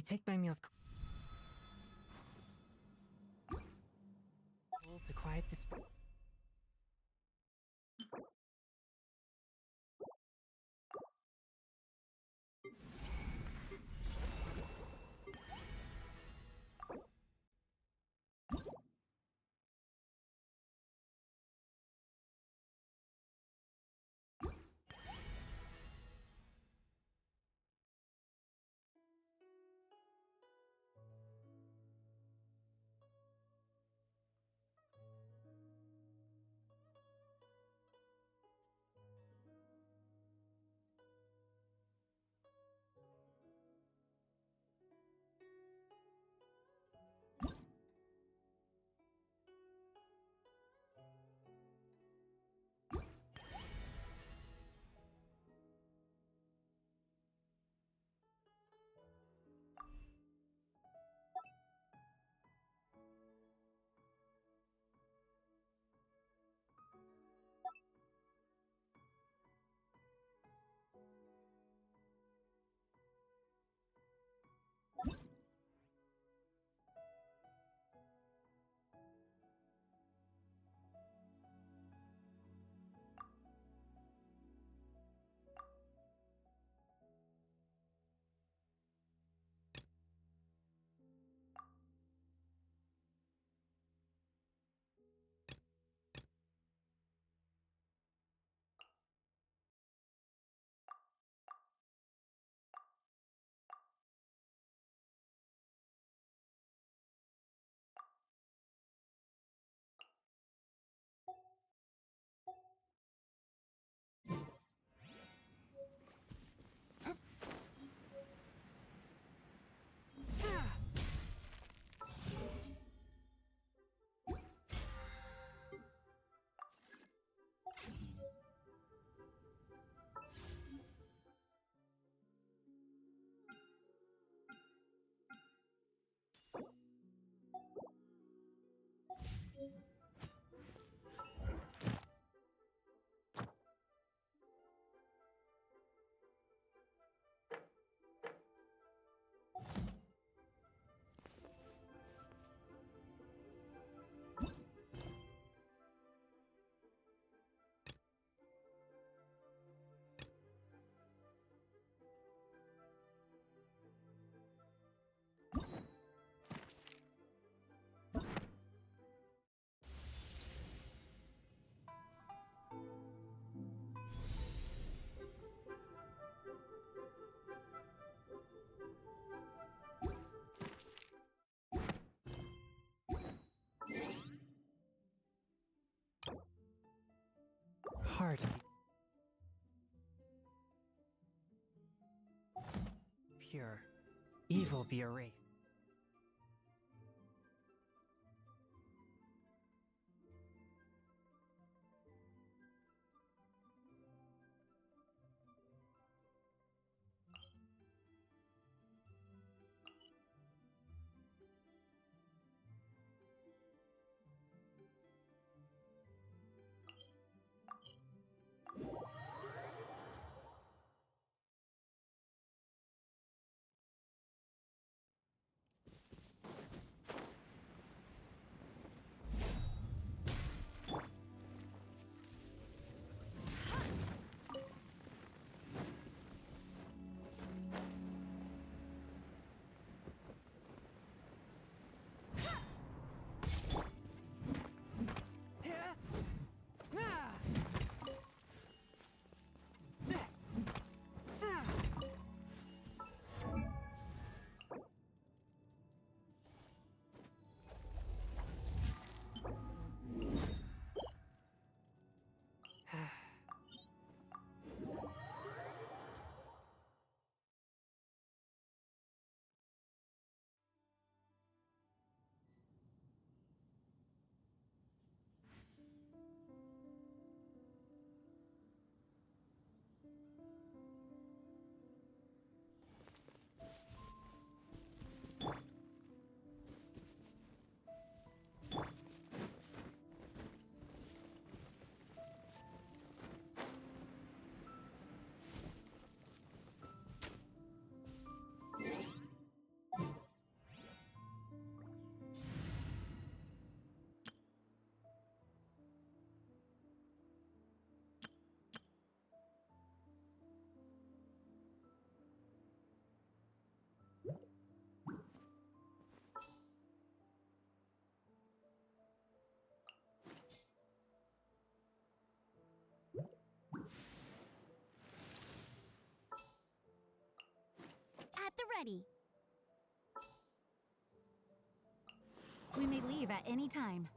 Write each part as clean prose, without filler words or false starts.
take my meals to quiet this. Heart. Pure. Evil be erased. ready. We may leave at any time.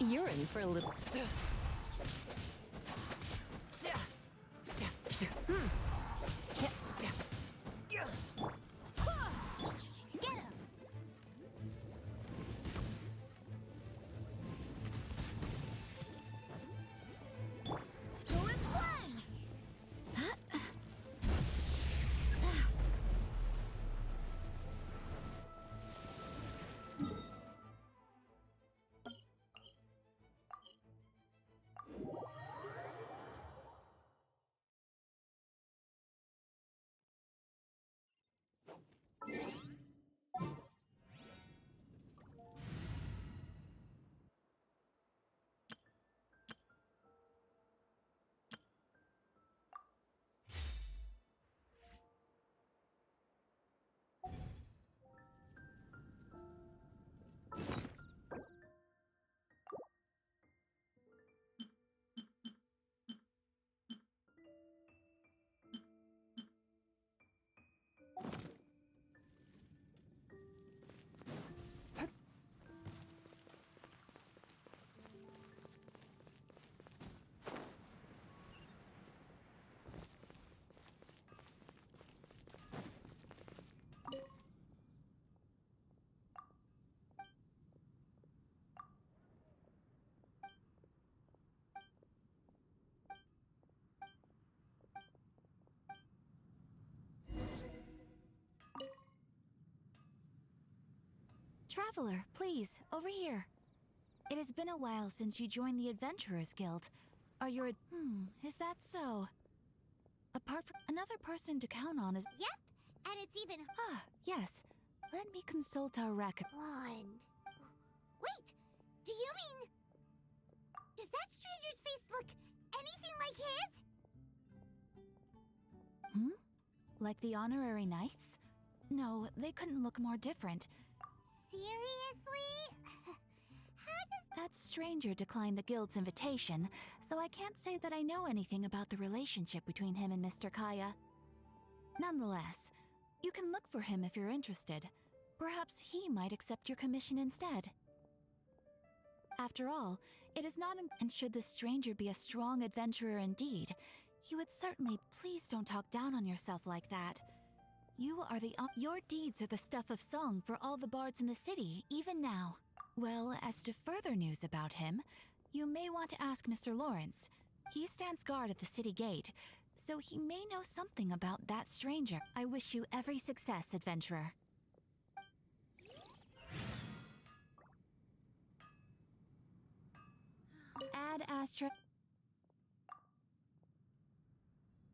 You're in for a little... Get him! Who is one? Traveler, please, over here. It has been a while since you joined the Adventurers Guild. Are you is that so? Apart from another person to count on is... Yep, and it's even... Ah, yes. Let me consult our record. Wand. Wait, do you mean... Does that stranger's face look anything like his? Like the honorary knights? No, they couldn't look more different. Seriously? How does... That stranger declined the guild's invitation, so I can't say that I know anything about the relationship between him and Mr. Kaya. Nonetheless, you can look for him if you're interested. Perhaps he might accept your commission instead. After all, it is not and should the stranger be a strong adventurer indeed, you would certainly... Please don't talk down on yourself like that. You are your deeds are the stuff of song for all the bards in the city, even now. Well, as to further news about him, you may want to ask Mr. Lawrence. He stands guard at the city gate, so he may know something about that stranger. I wish you every success, adventurer. Ad Astra...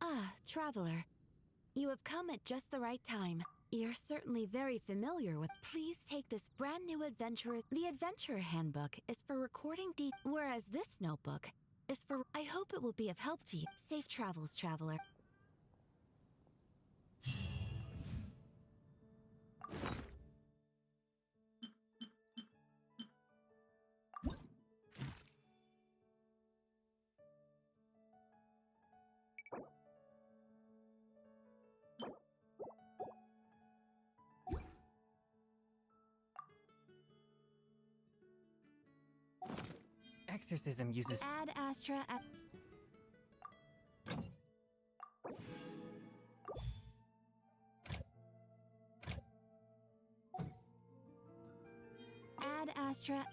Ah, traveler. You have come at just the right time. You're certainly very familiar with... Please take this brand new adventurer... The Adventurer Handbook is for recording whereas this notebook is for... I hope it will be of help to you. Safe travels, traveler. Exorcism uses... Ad Astra... Astra.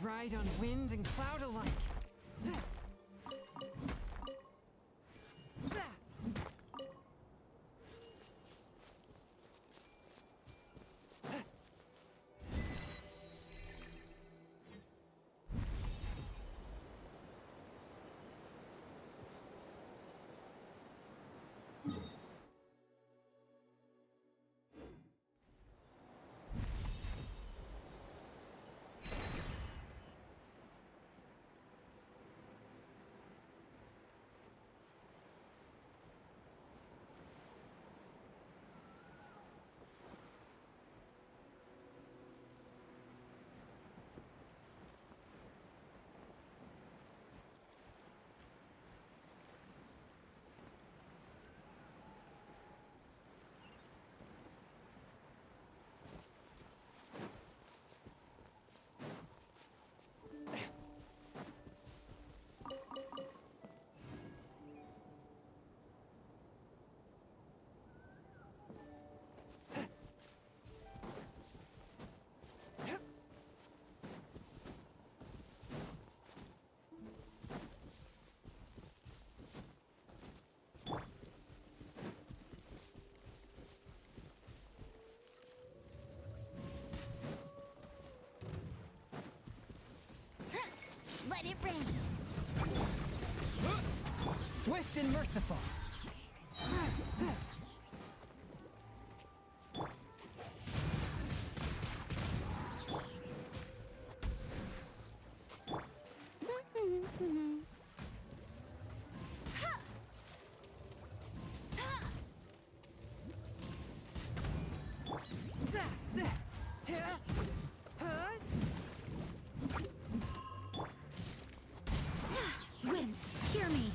Ride on wind and cloud alike. rain. Swift and merciful. Wind, hear me.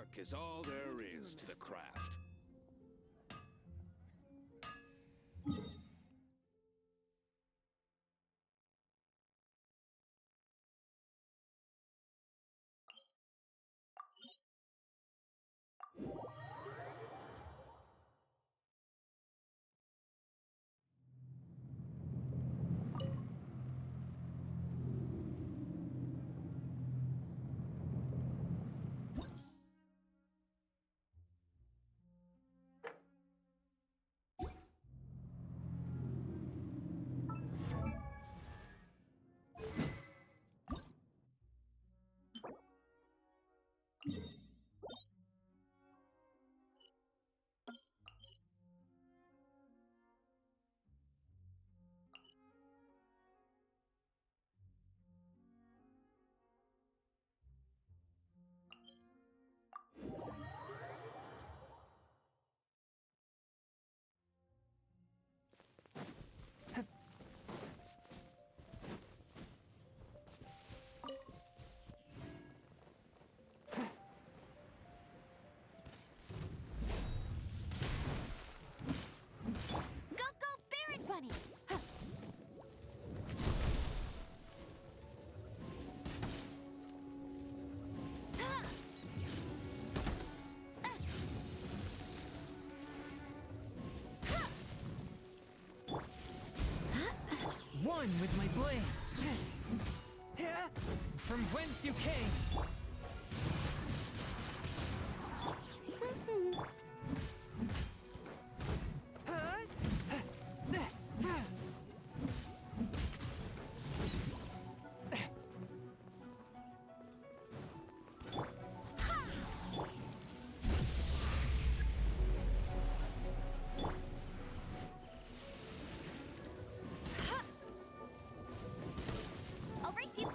Work is all there is to the craft. One with my blade. From whence you came. I'll race you.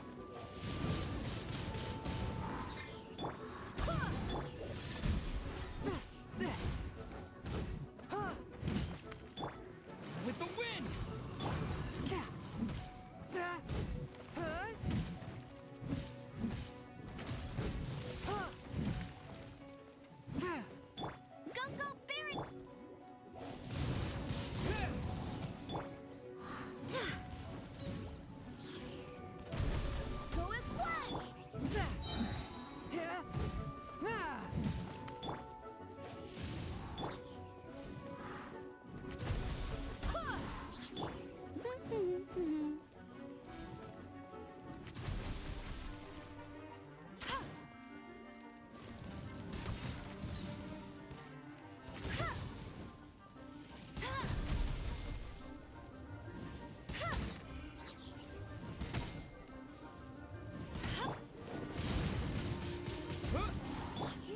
With the wind! Go, go, Baron! Go as one!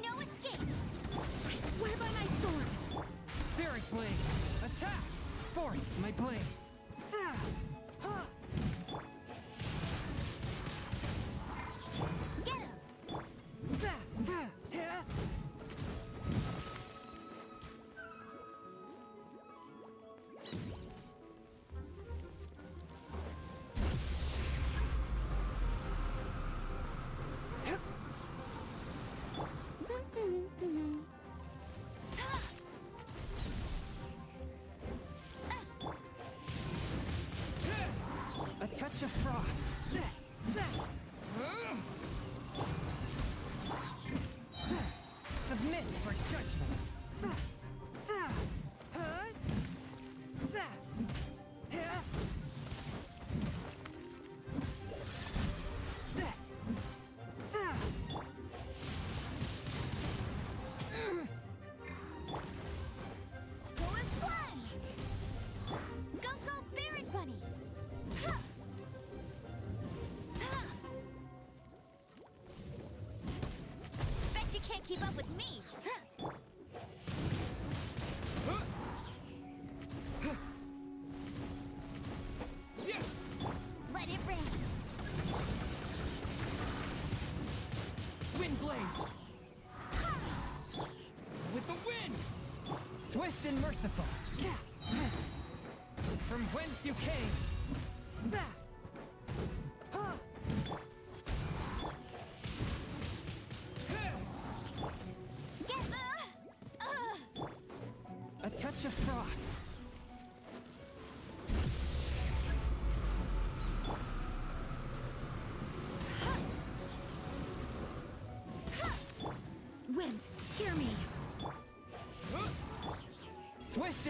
No escape! I swear by my sword! Spirit blade! Attack! Forth my blade! Get him! A touch of frost! Submit for judgment! Go as one! Go, go, Baron Bunny! Bet you can't keep up with me! Let it rain! Wind blade! With the wind! Swift and merciful! From whence you came!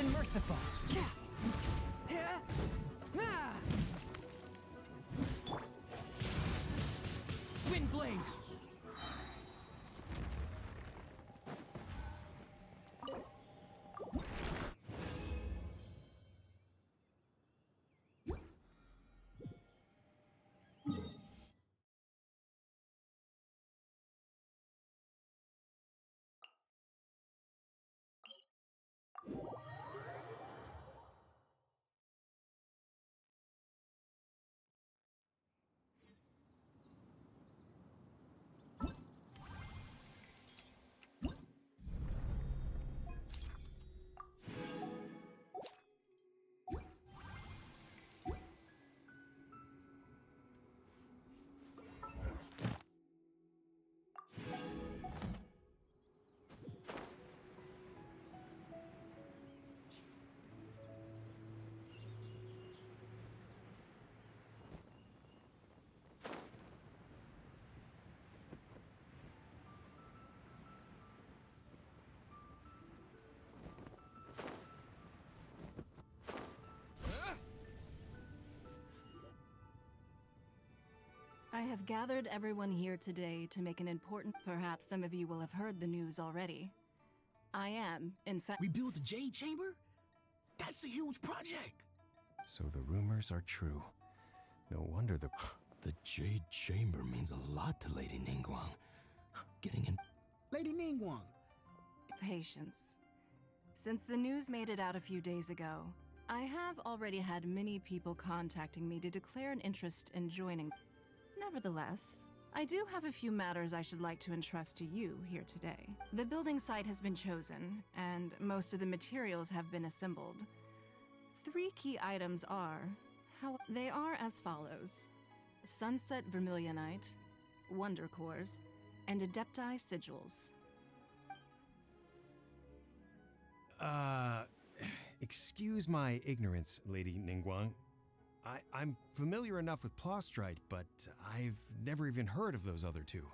and merciful. Windblade. I have gathered everyone here today to make an important... Perhaps some of you will have heard the news already. I am, in fact... Rebuild the Jade Chamber? That's a huge project! So the rumors are true. No wonder the... The Jade Chamber means a lot to Lady Ningguang. Getting in... Lady Ningguang! Patience. Since the news made it out a few days ago, I have already had many people contacting me to declare an interest in joining. Nevertheless, I do have a few matters I should like to entrust to you here today. The building site has been chosen, and most of the materials have been assembled. 3 key items are, how they are as follows: Sunset Vermilionite, Wonder Cores, and Adepti Sigils. Excuse my ignorance, Lady Ningguang. I'm familiar enough with Plostrite, but I've never even heard of those other 2.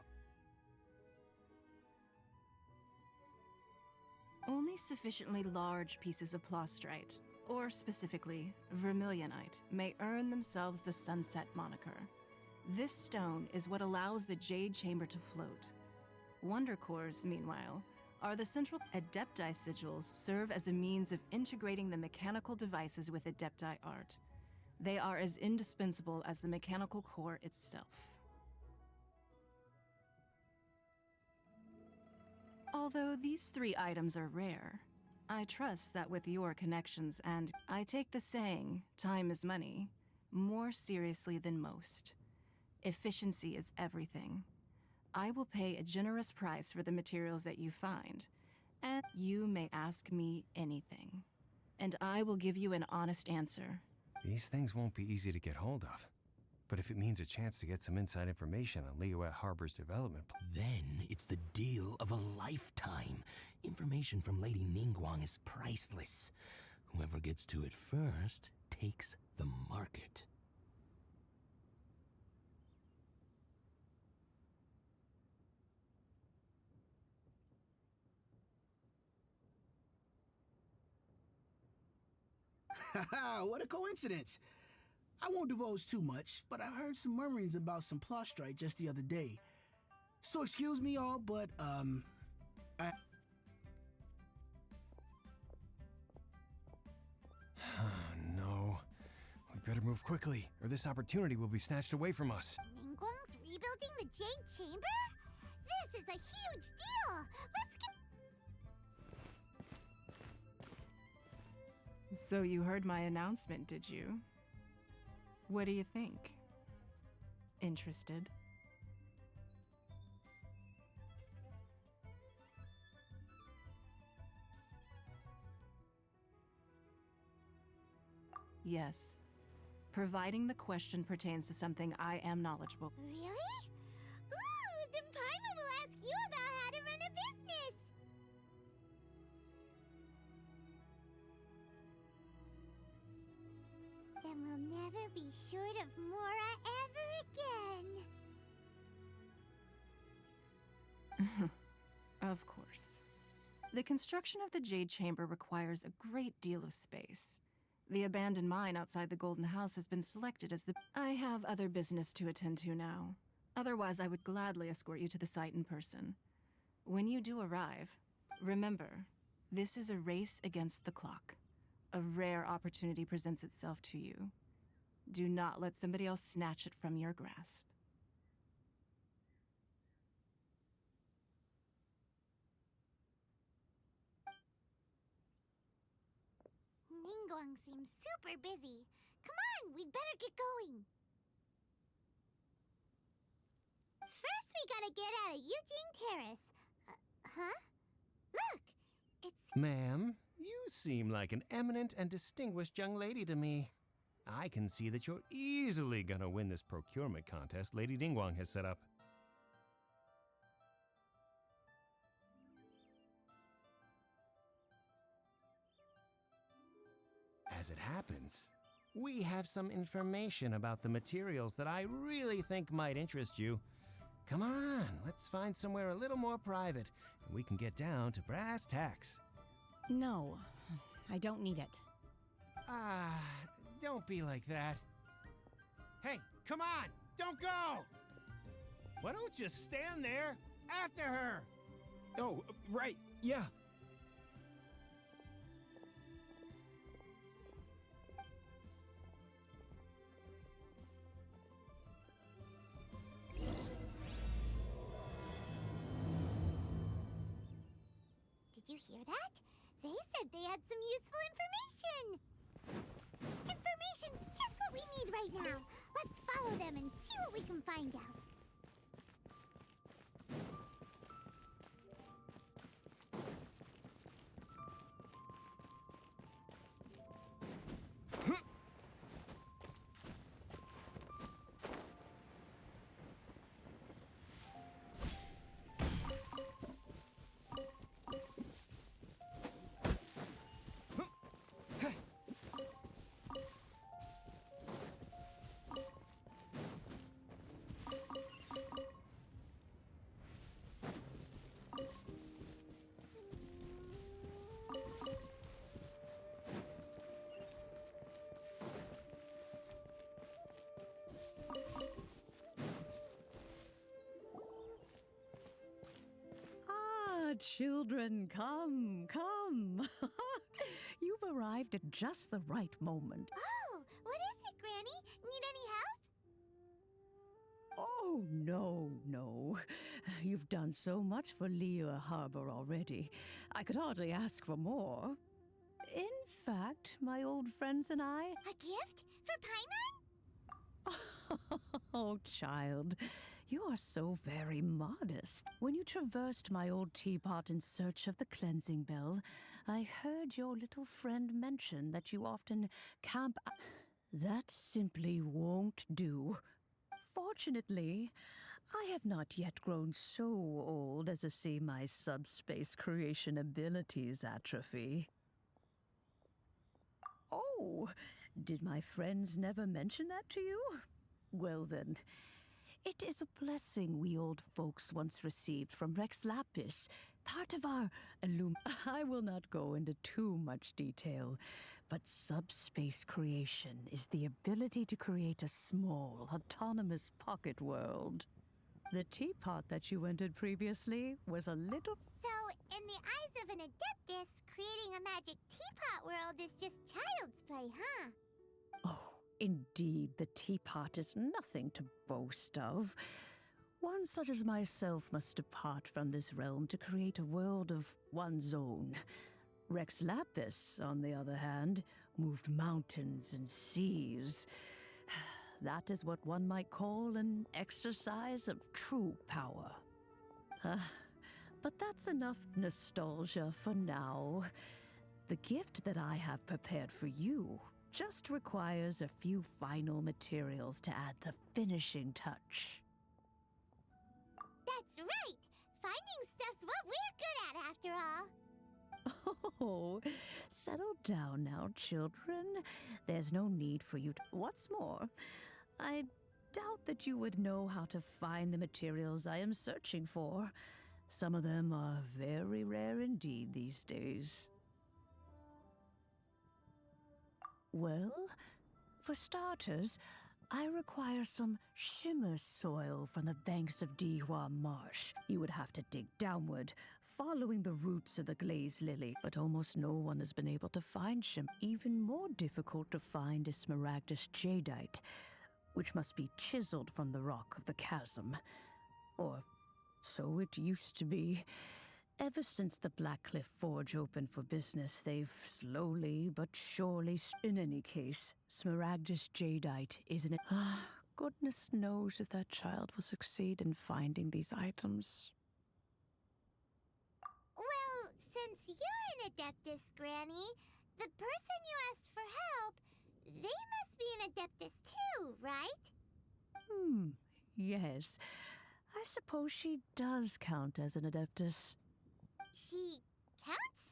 Only sufficiently large pieces of Plostrite, or specifically, Vermilionite, may earn themselves the Sunset moniker. This stone is what allows the Jade Chamber to float. Wonder Cores, meanwhile, are the central... Adepti Sigils serve as a means of integrating the mechanical devices with Adepti art. They are as indispensable as the mechanical core itself. Although these 3 items are rare, I trust that with your connections and I take the saying, time is money, more seriously than most. Efficiency is everything. I will pay a generous price for the materials that you find, and you may ask me anything, and I will give you an honest answer. These things won't be easy to get hold of. But if it means a chance to get some inside information on Liyue Harbor's development... Then it's the deal of a lifetime. Information from Lady Ningguang is priceless. Whoever gets to it first takes the market. Haha, what a coincidence! I won't divulge too much, but I heard some murmurings about some Plostrite just the other day. So excuse me all, but, No. We better move quickly, or this opportunity will be snatched away from us. Ningguang's rebuilding the Jade Chamber? This is a huge deal! Let's get... So you heard my announcement, did you? What do you think? Interested? Yes. Providing the question pertains to something I am knowledgeable. Really? Ooh, then Paimon will ask you about how to run a business! Then we'll never be short of Mora ever again. Of course. The construction of the Jade Chamber requires a great deal of space. The abandoned mine outside the Golden House has been selected as the... I have other business to attend to now. Otherwise, I would gladly escort you to the site in person. When you do arrive, remember, this is a race against the clock. A rare opportunity presents itself to you. Do not let somebody else snatch it from your grasp. Ningguang seems super busy. Come on, we'd better get going. First, we gotta get out of Eugene Terrace. Huh? Look, it's... Ma'am, you seem like an eminent and distinguished young lady to me. I can see that you're easily gonna win this procurement contest Lady Ningguang has set up. As it happens, we have some information about the materials that I really think might interest you. Come on, let's find somewhere a little more private, and we can get down to brass tacks. No, I don't need it. Ah, don't be like that. Hey, come on, don't go! Why don't you stand there after her? Oh, right, yeah. Did you hear that? They said they had some useful information. Information's just what we need right now. Let's follow them and see what we can find out. Children, come, come. You've arrived at just the right moment. Oh, what is it, Granny? Need any help? Oh, no. You've done so much for Liyue Harbor already. I could hardly ask for more. In fact, my old friends and I... A gift? For Paimon? Oh, child, you are so very modest. When you traversed my old teapot in search of the cleansing bell, I heard your little friend mention that you often camp... That simply won't do. Fortunately, I have not yet grown so old as to see my subspace creation abilities atrophy. Oh, did my friends never mention that to you? Well then, it is a blessing we old folks once received from Rex Lapis, part of our I will not go into too much detail, but subspace creation is the ability to create a small, autonomous pocket world. The teapot that you entered previously was a little... So, in the eyes of an adeptus, creating a magic teapot world is just child's play, huh? Oh, indeed, the teapot is nothing to boast of. One such as myself must depart from this realm to create a world of one's own. Rex Lapis, on the other hand, moved mountains and seas. That is what one might call an exercise of true power. But that's enough nostalgia for now. The gift that I have prepared for you just requires a few final materials to add the finishing touch. That's right! Finding stuff's what we're good at, after all. Oh, settle down now, children. There's no need for you to... What's more, I doubt that you would know how to find the materials I am searching for. Some of them are very rare indeed these days. Well, for starters, I require some shimmer soil from the banks of Dihua Marsh. You would have to dig downward, following the roots of the glazed lily, but almost no one has been able to find shimmer. Even more difficult to find is smaragdus jadeite, which must be chiseled from the rock of the chasm. Or so it used to be. Ever since the Blackcliff Forge opened for business, they've slowly but surely... In any case, smaragdus jadeite isn't it? Goodness knows if that child will succeed in finding these items. Well, since you're an Adeptus, Granny, the person you asked for help, they must be an Adeptus too, right? Yes. I suppose she does count as an Adeptus. She counts?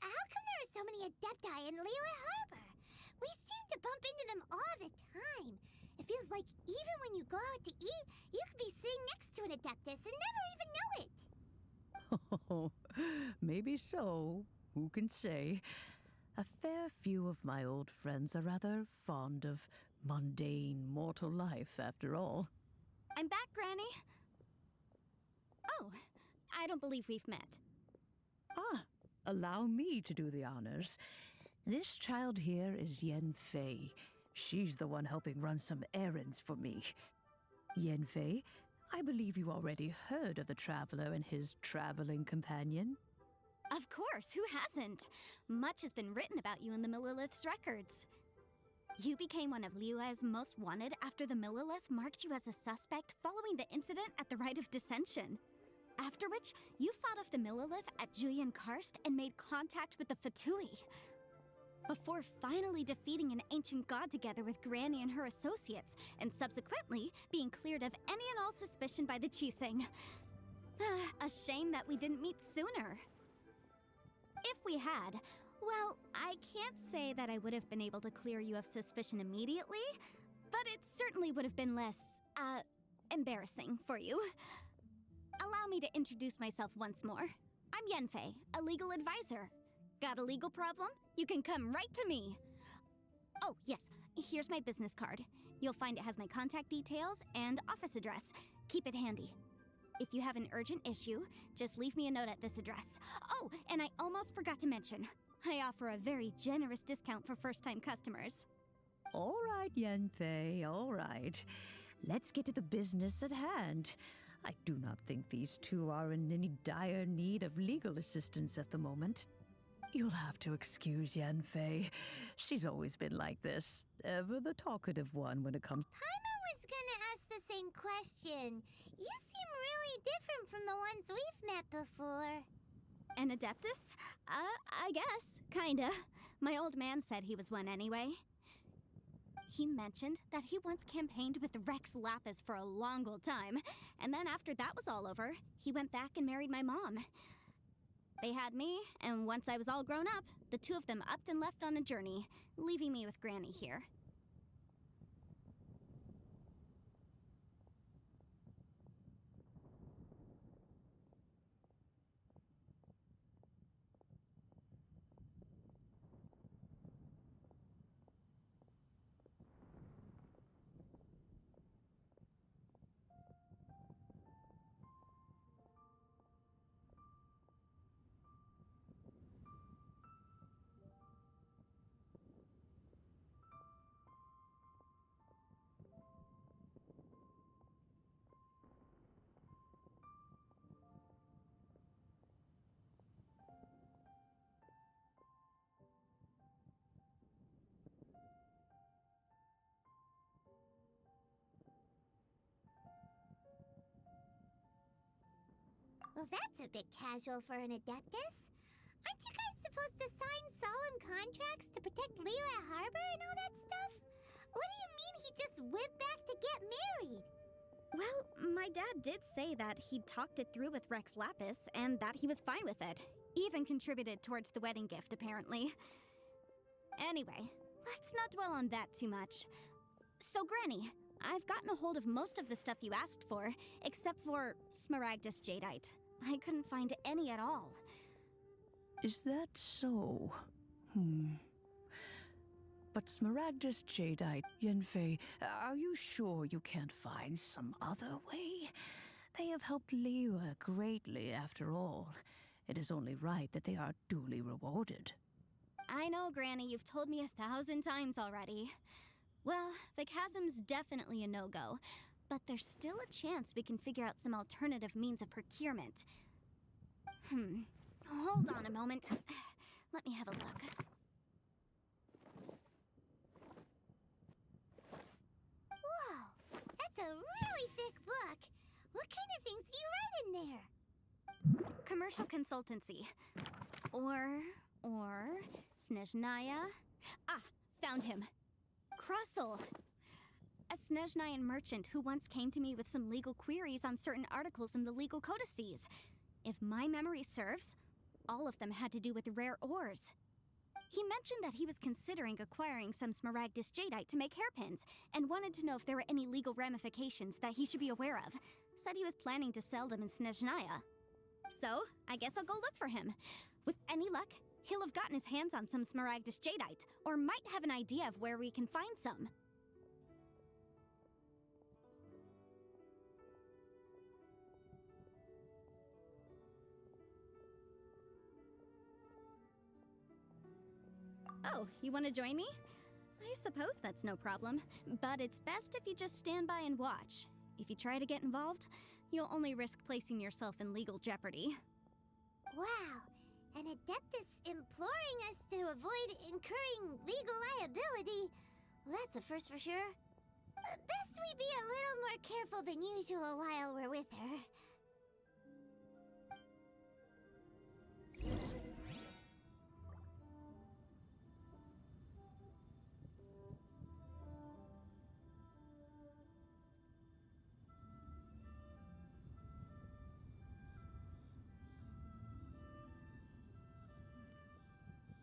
How come there are so many Adepti in Liyue Harbor? We seem to bump into them all the time. It feels like even when you go out to eat, you could be sitting next to an Adeptus and never even know it. Oh, maybe so. Who can say? A fair few of my old friends are rather fond of mundane mortal life, after all. I'm back, Granny. Oh, I don't believe we've met. Allow me to do the honors. This child here is Yen Fei. She's the one helping run some errands for me. Yen Fei, I believe you already heard of the traveler and his traveling companion. Of course, who hasn't? Much has been written about you in the Millilith's records. You became one of Liyue's most wanted after the Millilith marked you as a suspect following the incident at the Rite of Dissension. After which, you fought off the Millilith at Julian Karst and made contact with the Fatui. Before finally defeating an ancient god together with Granny and her associates, and subsequently being cleared of any and all suspicion by the Chiseng. A shame that we didn't meet sooner. If we had, well, I can't say that I would have been able to clear you of suspicion immediately, but it certainly would have been less, embarrassing for you. Allow me to introduce myself once more. I'm Yenfei, a legal advisor. Got a legal problem? You can come right to me. Oh, yes, here's my business card. You'll find it has my contact details and office address. Keep it handy. If you have an urgent issue, just leave me a note at this address. Oh, and I almost forgot to mention, I offer a very generous discount for first-time customers. All right, Yenfei, all right. Let's get to the business at hand. I do not think these two are in any dire need of legal assistance at the moment. You'll have to excuse Yenfei. She's always been like this. Ever the talkative one when it comes... Paimon was gonna ask the same question. You seem really different from the ones we've met before. An Adeptus? I guess. Kinda. My old man said he was one anyway. He mentioned that he once campaigned with Rex Lapis for a long old time, and then after that was all over, he went back and married my mom. They had me, and once I was all grown up, the two of them upped and left on a journey, leaving me with Granny here. Well, that's a bit casual for an Adeptus. Aren't you guys supposed to sign solemn contracts to protect Liyue Harbor and all that stuff? What do you mean he just went back to get married? Well, my dad did say that he'd talked it through with Rex Lapis, and that he was fine with it. Even contributed towards the wedding gift, apparently. Anyway, let's not dwell on that too much. So, Granny, I've gotten a hold of most of the stuff you asked for, except for smaragdus jadeite. I couldn't find any at all. Is that so? But Smaragdus Jadeite, Yenfei, are you sure you can't find some other way? They have helped Liyue greatly, after all. It is only right that they are duly rewarded. I know, Granny, you've told me 1,000 times already. Well, the chasm's definitely a no-go, but there's still a chance we can figure out some alternative means of procurement. Hold on a moment. Let me have a look. Whoa, that's a really thick book. What kind of things do you write in there? Commercial consultancy. Or Snezhnaya. Ah, found him. Krusel. A Snezhnayan merchant who once came to me with some legal queries on certain articles in the legal codices. If my memory serves, all of them had to do with rare ores. He mentioned that he was considering acquiring some Smaragdus Jadeite to make hairpins, and wanted to know if there were any legal ramifications that he should be aware of. Said he was planning to sell them in Snezhnaya. So, I guess I'll go look for him. With any luck, he'll have gotten his hands on some Smaragdus Jadeite, or might have an idea of where we can find some. Oh, you want to join me? I suppose that's no problem, but it's best if you just stand by and watch. If you try to get involved, you'll only risk placing yourself in legal jeopardy. Wow, an Adeptus imploring us to avoid incurring legal liability. Well, that's a first for sure. Best we be a little more careful than usual while we're with her.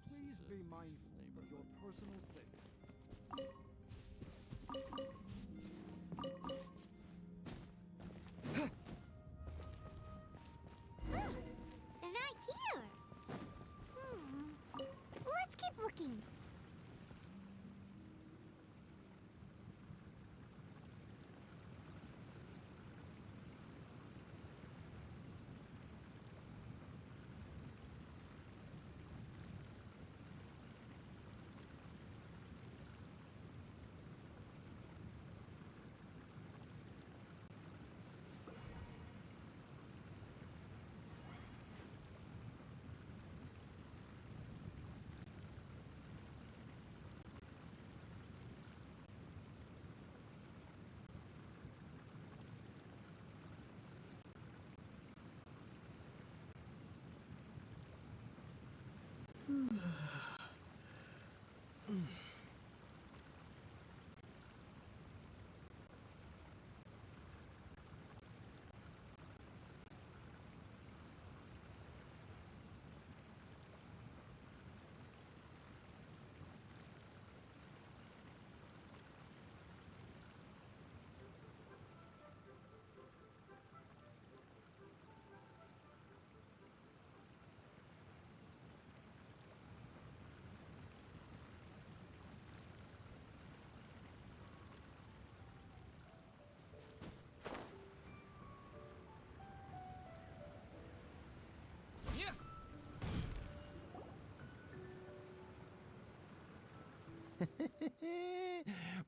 Please be mindful of your personal safety. They're not here. Let's keep looking.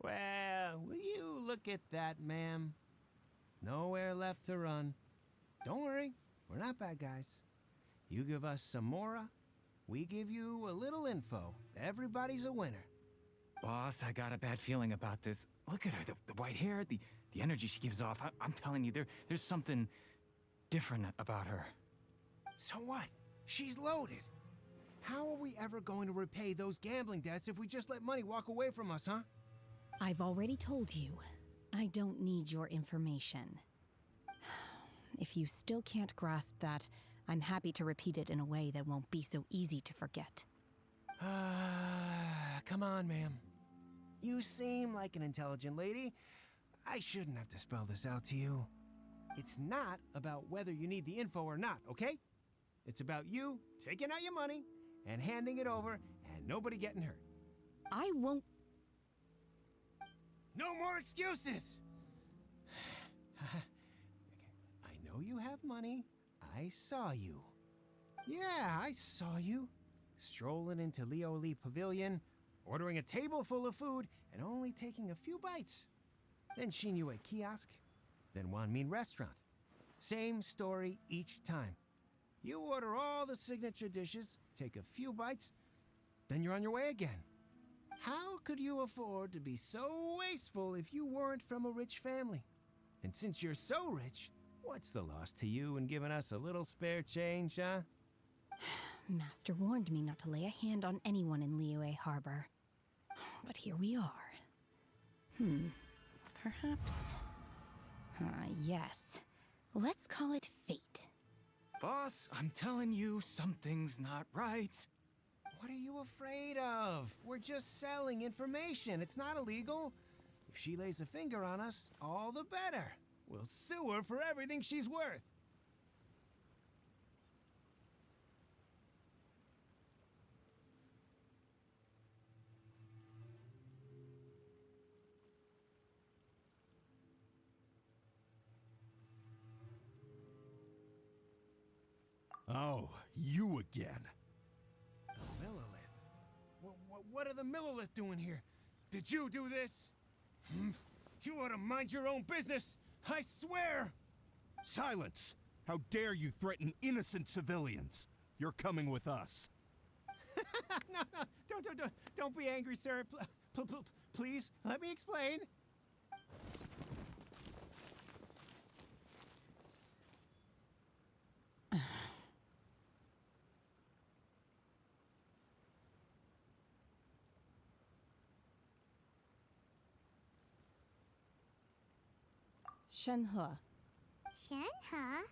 Well, will you look at that, ma'am? Nowhere left to run. Don't worry, we're not bad guys. You give us some mora, we give you a little info. Everybody's a winner. Boss, I got a bad feeling about this. Look at her, the white hair, the energy she gives off. I'm telling you, there's something different about her. So what? She's loaded. How are we ever going to repay those gambling debts if we just let money walk away from us, huh? I've already told you, I don't need your information. If you still can't grasp that, I'm happy to repeat it in a way that won't be so easy to forget. Come on, ma'am. You seem like an intelligent lady. I shouldn't have to spell this out to you. It's not about whether you need the info or not, okay? It's about you taking out your money and handing it over and nobody getting hurt. I won't. No more excuses! I know you have money. I saw you. Yeah, I saw you. Strolling into Leo Lee Pavilion, ordering a table full of food, and only taking a few bites. Then Shinyue Kiosk, then Wanmin Restaurant. Same story each time. You order all the signature dishes, take a few bites, then you're on your way again. How could you afford to be so wasteful if you weren't from a rich family? And since you're so rich, what's the loss to you in giving us a little spare change, huh? Master warned me not to lay a hand on anyone in Liyue Harbor. But here we are. Perhaps... yes. Let's call it fate. Boss, I'm telling you, something's not right. What are you afraid of? We're just selling information. It's not illegal. If she lays a finger on us, all the better. We'll sue her for everything she's worth. Oh, you again. The Millilith? What are the Millilith doing here? Did you do this? You ought to mind your own business! I swear! Silence! How dare you threaten innocent civilians? You're coming with us. No, don't be angry, sir. Please, let me explain. Shenhe, Shenhe?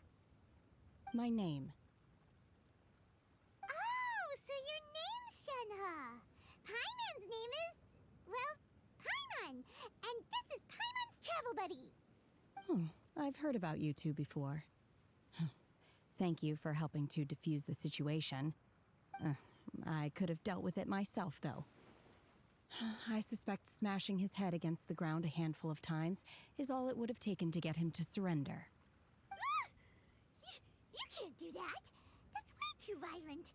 my name. Oh, so your name's Shenhe. Paimon's name is, well, Paimon. And this is Paimon's travel buddy. I've heard about you two before. Thank you for helping to defuse the situation. I could have dealt with it myself, though. I suspect smashing his head against the ground a handful of times is all it would have taken to get him to surrender. You can't do that. That's way too violent.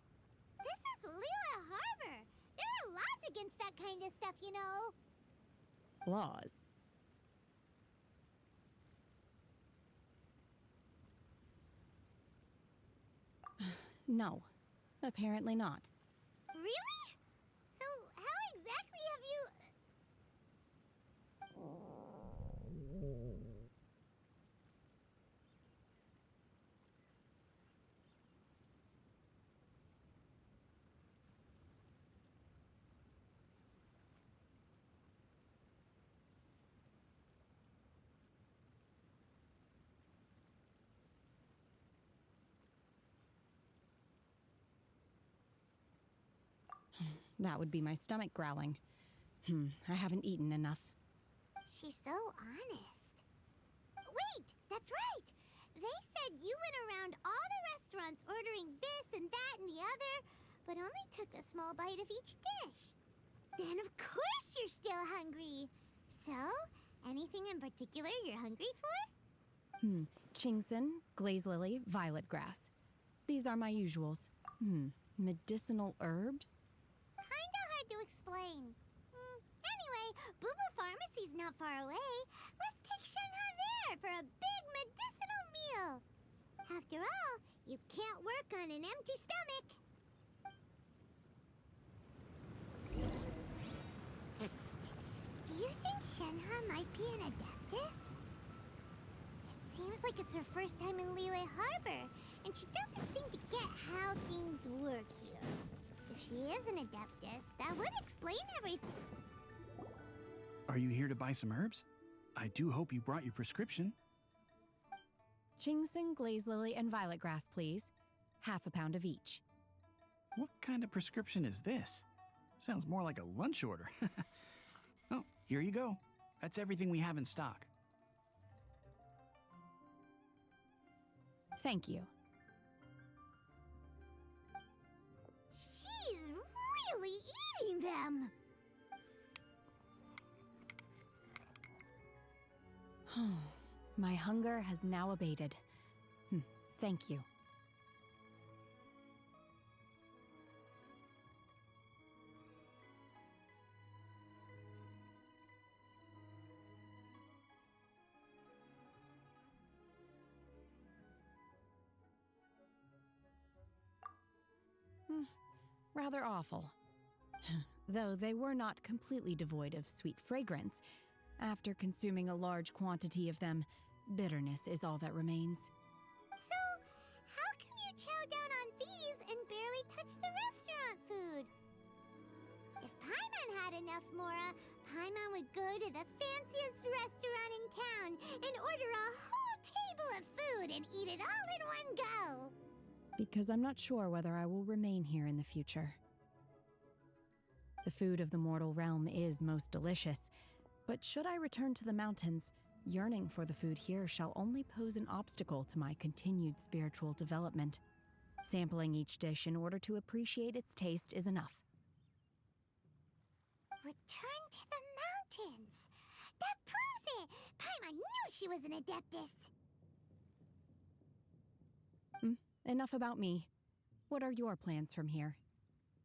This is Liyue Harbor. There are laws against that kind of stuff, you know. Laws? No, apparently not. Really? So how exactly have you... That would be my stomach growling. I haven't eaten enough. She's so honest. Wait, that's right. They said you went around all the restaurants ordering this and that and the other, but only took a small bite of each dish. Then of course you're still hungry. So, anything in particular you're hungry for? Chingson, glaze lily, violet grass. These are my usuals. Medicinal herbs? Kinda hard to explain. Anyway, Boo Boo Pharmacy's not far away. Let's take Shenhe there for a big medicinal meal. After all, you can't work on an empty stomach. Do you think Shenhe might be an adeptus? It seems like it's her first time in Liyue Harbor, and she doesn't seem to get how things work here. If she is an adeptus, that would explain everything. Are you here to buy some herbs? I do hope you brought your prescription. Chingson, glaze lily, and violet grass, please. Half a pound of each. What kind of prescription is this? Sounds more like a lunch order. Oh, here you go. That's everything we have in stock. Thank you. She's really eating them! My hunger has now abated. Thank you. Rather awful. Though they were not completely devoid of sweet fragrance. After consuming a large quantity of them, bitterness is all that remains. So, how come you chow down on these and barely touch the restaurant food? If Paimon had enough, Mora, Paimon would go to the fanciest restaurant in town and order a whole table of food and eat it all in one go. Because I'm not sure whether I will remain here in the future. The food of the mortal realm is most delicious, but should I return to the mountains, yearning for the food here shall only pose an obstacle to my continued spiritual development. Sampling each dish in order to appreciate its taste is enough. Return to the mountains! That proves it! Paimon knew she was an adeptus! Enough about me. What are your plans from here?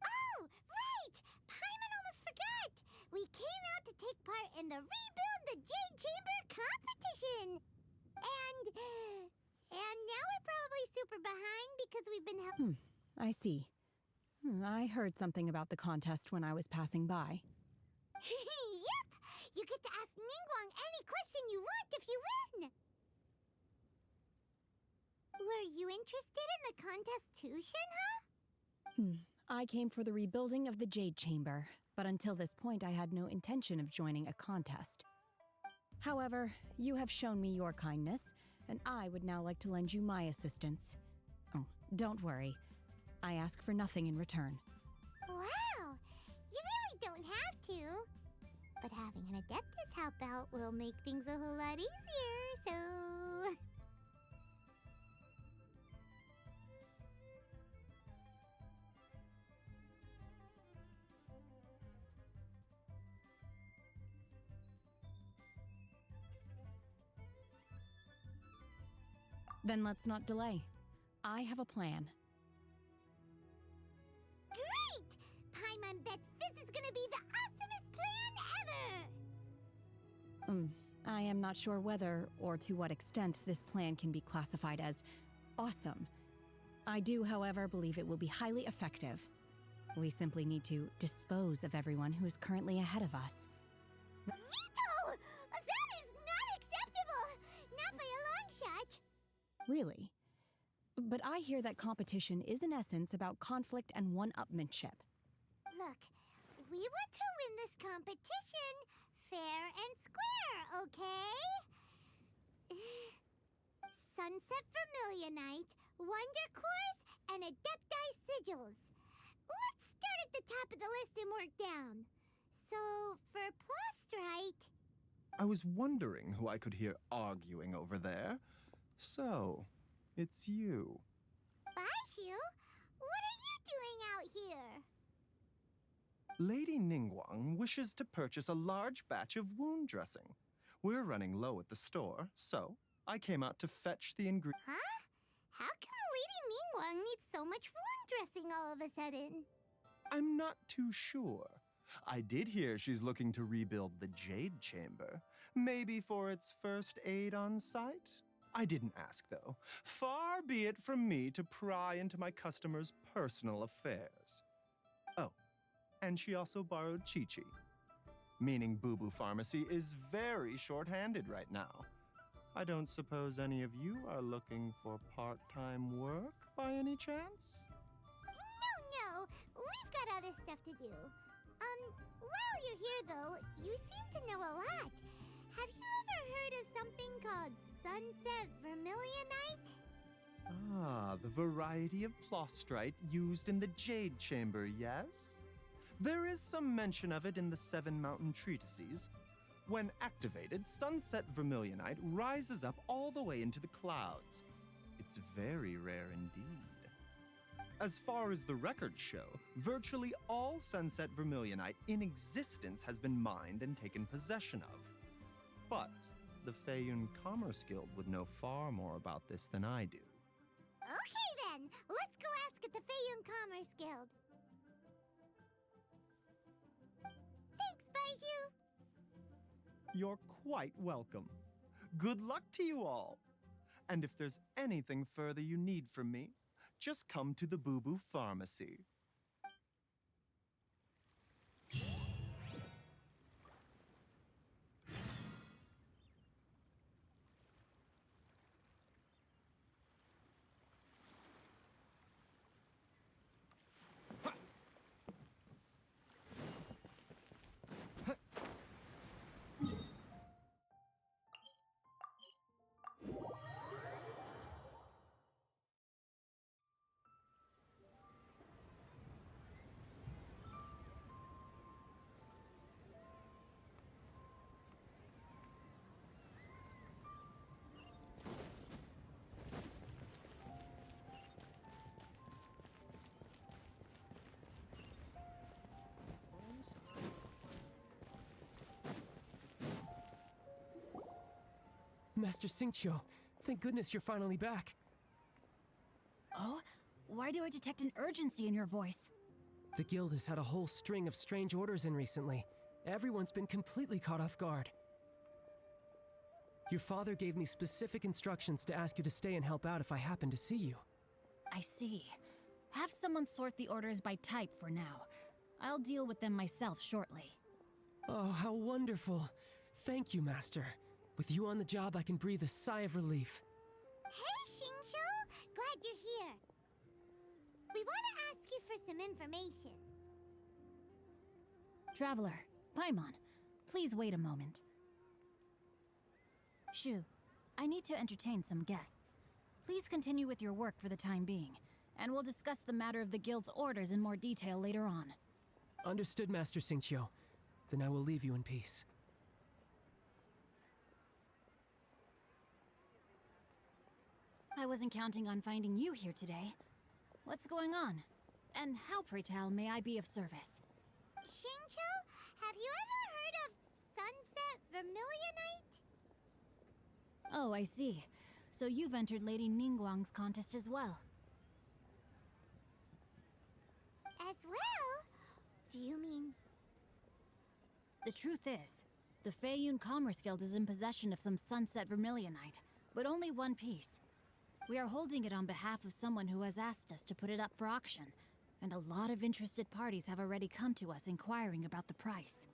Oh, right! Paimon almost forgot! We came out to take part in the Rebuild the Jade Chamber competition! And now we're probably super behind because we've been I see. I heard something about the contest when I was passing by. Yep! You get to ask Ningguang any question you want if you win! Were you interested in the contest too, Shenhe? I came for the rebuilding of the Jade Chamber, but until this point I had no intention of joining a contest. However, you have shown me your kindness, and I would now like to lend you my assistance. Oh, don't worry. I ask for nothing in return. Wow! You really don't have to. But having an adeptus help out will make things a whole lot easier, so... Then let's not delay. I have a plan. Great! Paimon bets this is gonna be the awesomest plan ever! I am not sure whether or to what extent this plan can be classified as awesome. I do, however, believe it will be highly effective. We simply need to dispose of everyone who is currently ahead of us. Veto! That is not acceptable! Not by a long shot! Really? But I hear that competition is in essence about conflict and one-upmanship. Look, we want to win this competition fair and square, okay? Sunset Vermilionite, Wonder Cores, and Adepti Sigils. Let's start at the top of the list and work down. So, for Plostrite... I was wondering who I could hear arguing over there. So, it's you. Baishu, what are you doing out here? Lady Ningguang wishes to purchase a large batch of wound dressing. We're running low at the store, so I came out to fetch the ingredients. Huh? How come Lady Ningguang needs so much wound dressing all of a sudden? I'm not too sure. I did hear she's looking to rebuild the Jade Chamber. Maybe for its first aid on site? I didn't ask, though. Far be it from me to pry into my customers' personal affairs. Oh, and she also borrowed Chi-Chi. Meaning Boo Boo Pharmacy is very short-handed right now. I don't suppose any of you are looking for part-time work by any chance? No. We've got other stuff to do. While you're here, though, you seem to know a lot. Have you ever heard of something called Sunset Vermilionite? Ah, the variety of plostrite used in the Jade Chamber, yes? There is some mention of it in the Seven Mountain Treatises. When activated, Sunset Vermilionite rises up all the way into the clouds. It's very rare indeed. As far as the records show, virtually all Sunset Vermilionite in existence has been mined and taken possession of. But the Feiyun Commerce Guild would know far more about this than I do. Okay then, let's go ask at the Feiyun Commerce Guild. Thanks, Baiju. You're quite welcome. Good luck to you all. And if there's anything further you need from me, just come to the Boo Boo Pharmacy. Master Xingqiu, thank goodness you're finally back. Oh? Why do I detect an urgency in your voice? The guild has had a whole string of strange orders in recently. Everyone's been completely caught off guard. Your father gave me specific instructions to ask you to stay and help out if I happen to see you. I see. Have someone sort the orders by type for now. I'll deal with them myself shortly. Oh, how wonderful. Thank you, Master. With you on the job, I can breathe a sigh of relief. Hey, Xingqiu! Glad you're here. We want to ask you for some information. Traveler, Paimon, please wait a moment. Shu, I need to entertain some guests. Please continue with your work for the time being, and we'll discuss the matter of the guild's orders in more detail later on. Understood, Master Xingqiu. Then I will leave you in peace. I wasn't counting on finding you here today. What's going on? And how, pray tell, may I be of service? Xingqiu, have you ever heard of Sunset Vermilionite? Oh, I see. So you've entered Lady Ningguang's contest as well. As well? Do you mean... The truth is, the Feiyun Commerce Guild is in possession of some Sunset Vermilionite, but only one piece. We are holding it on behalf of someone who has asked us to put it up for auction, and a lot of interested parties have already come to us inquiring about the price.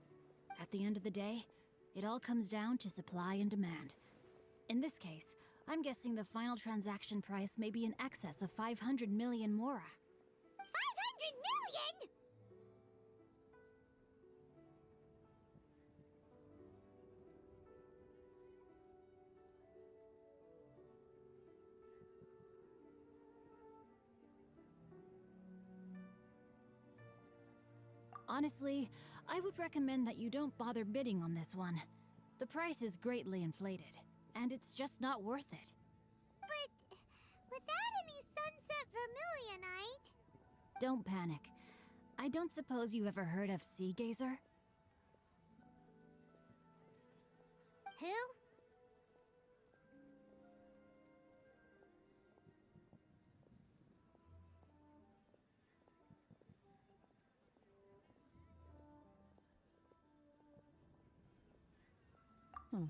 At the end of the day, it all comes down to supply and demand. In this case, I'm guessing the final transaction price may be in excess of 500 million mora. 500 million?! Honestly, I would recommend that you don't bother bidding on this one. The price is greatly inflated, and it's just not worth it. But without any Sunset Vermilionite... Don't panic. I don't suppose you ever heard of Sea Gazer? Who?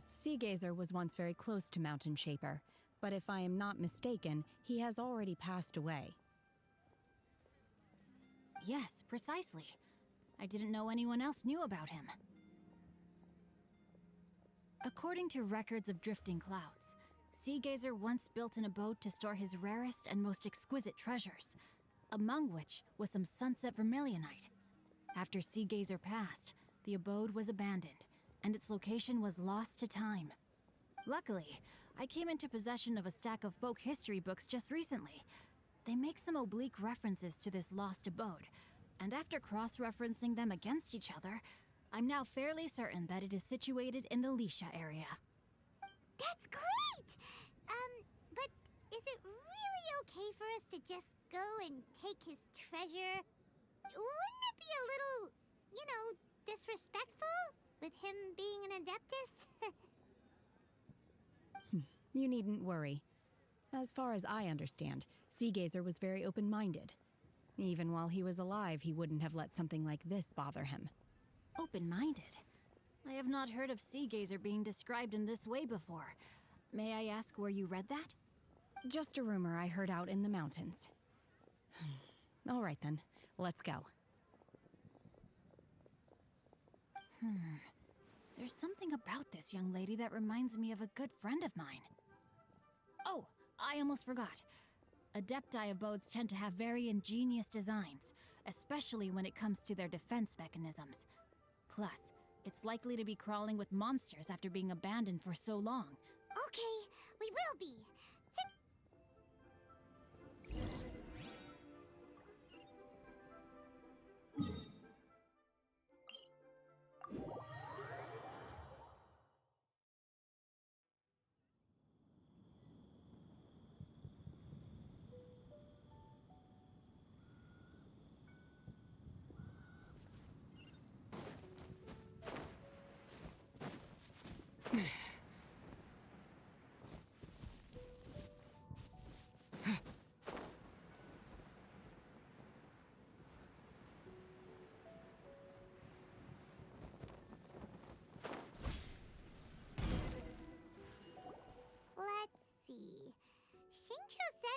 Sea Gazer was once very close to Mountain Shaper, but if I am not mistaken, he has already passed away. Yes, precisely. I didn't know anyone else knew about him. According to records of drifting clouds, Sea Gazer once built an abode to store his rarest and most exquisite treasures, among which was some Sunset Vermilionite. After Sea Gazer passed, the abode was abandoned, and its location was lost to time. Luckily, I came into possession of a stack of folk history books just recently. They make some oblique references to this lost abode, and after cross-referencing them against each other, I'm now fairly certain that it is situated in the Lisha area. That's great! But is it okay for us to just go and take his treasure? Wouldn't it be a little, disrespectful with him being an Adeptus? You needn't worry. As far as I understand, Seagazer was very open-minded. Even while he was alive, he wouldn't have let something like this bother him. Open-minded? I have not heard of Seagazer being described in this way before. May I ask where you read that? Just a rumor I heard out in the mountains. All right then, let's go. There's something about this young lady that reminds me of a good friend of mine. Oh, I almost forgot. Adepti abodes tend to have very ingenious designs, especially when it comes to their defense mechanisms. Plus, it's likely to be crawling with monsters after being abandoned for so long. Okay, we will be.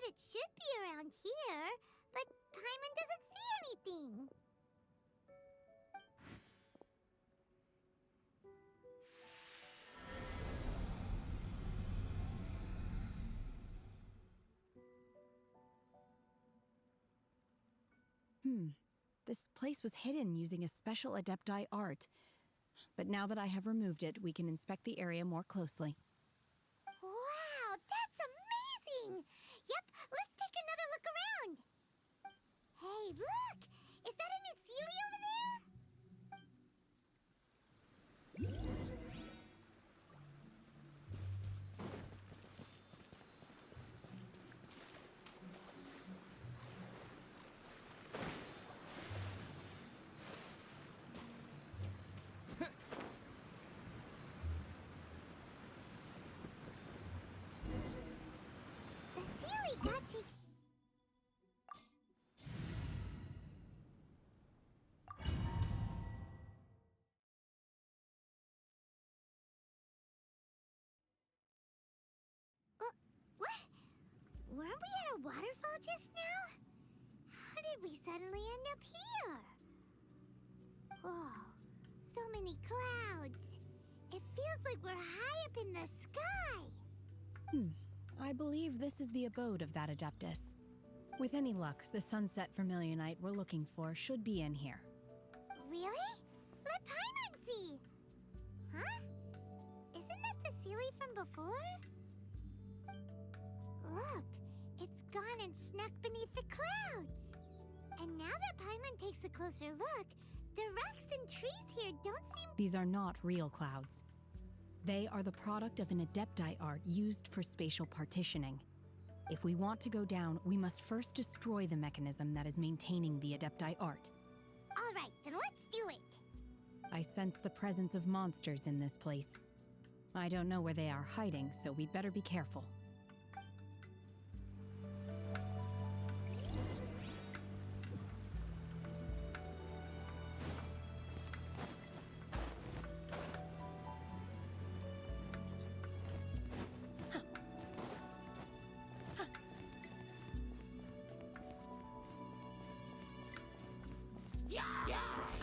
It should be around here, but Paimon doesn't see anything. This place was hidden using a special Adepti art. But now that I have removed it, we can inspect the area more closely. Wow, that's amazing! Yep, let's take another look around. Hey, look! Is that a new Sealy over there? The Sealy got to... What? Weren't we at a waterfall just now? How did we suddenly end up here? Whoa, so many clouds. It feels like we're high up in the sky. I believe this is the abode of that Adeptus. With any luck, the sunset Vermilionite we're looking for should be in here. Really? Let Paimon see. Huh? Isn't that the Sealy from before? Look, it's gone and snuck beneath the clouds. And now that Paimon takes a closer look, the rocks and trees here don't seem... These are not real clouds. They are the product of an Adepti art used for spatial partitioning. If we want to go down, we must first destroy the mechanism that is maintaining the Adepti art. All right, then let's do it. I sense the presence of monsters in this place. I don't know where they are hiding, so we'd better be careful.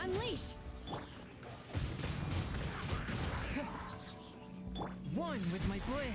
Unleash! One with my blade!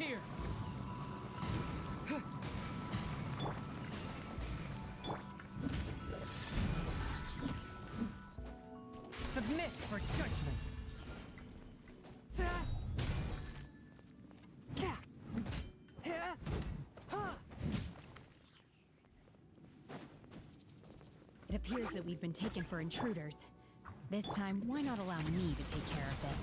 Disappear! Submit for judgment! It appears that we've been taken for intruders. This time, why not allow me to take care of this?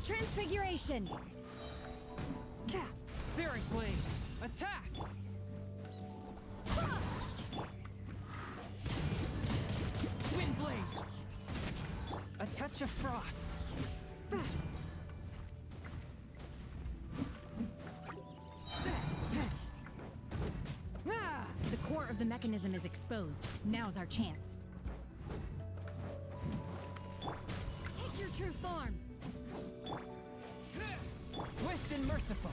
Transfiguration! Spirit Blade! Attack! Wind Blade! A touch of frost! The core of the mechanism is exposed. Now's our chance. Take your true form! Swift and merciful!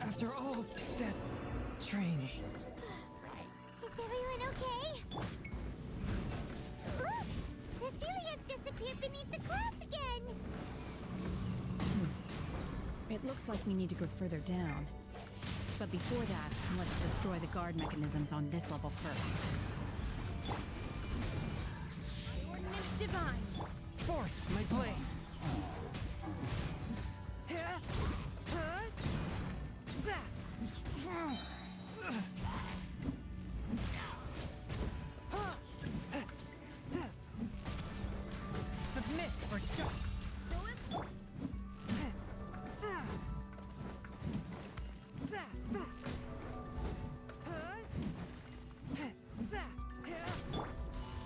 After all that training. Is everyone okay? Look! The ceiling has disappeared beneath the clouds again! It looks like we need to go further down. But before that, let's destroy the guard mechanisms on this level first. Ordnance Divine! Forth, my blade! Submit for jump!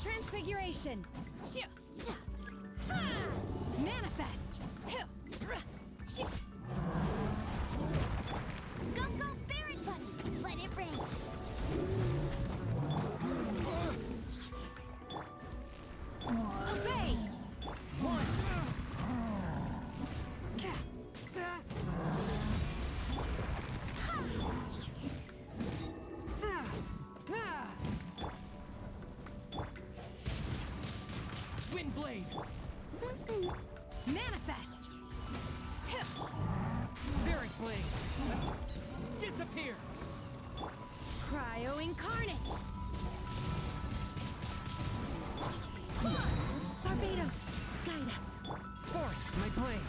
Transfiguration! Manifest! Go, go, Baron Bunny! Let it rain! Obey! Wind Blade! Manifest! Spirit Blade! Disappear! Cryo Incarnate! Barbados, guide us! Forth, my blade!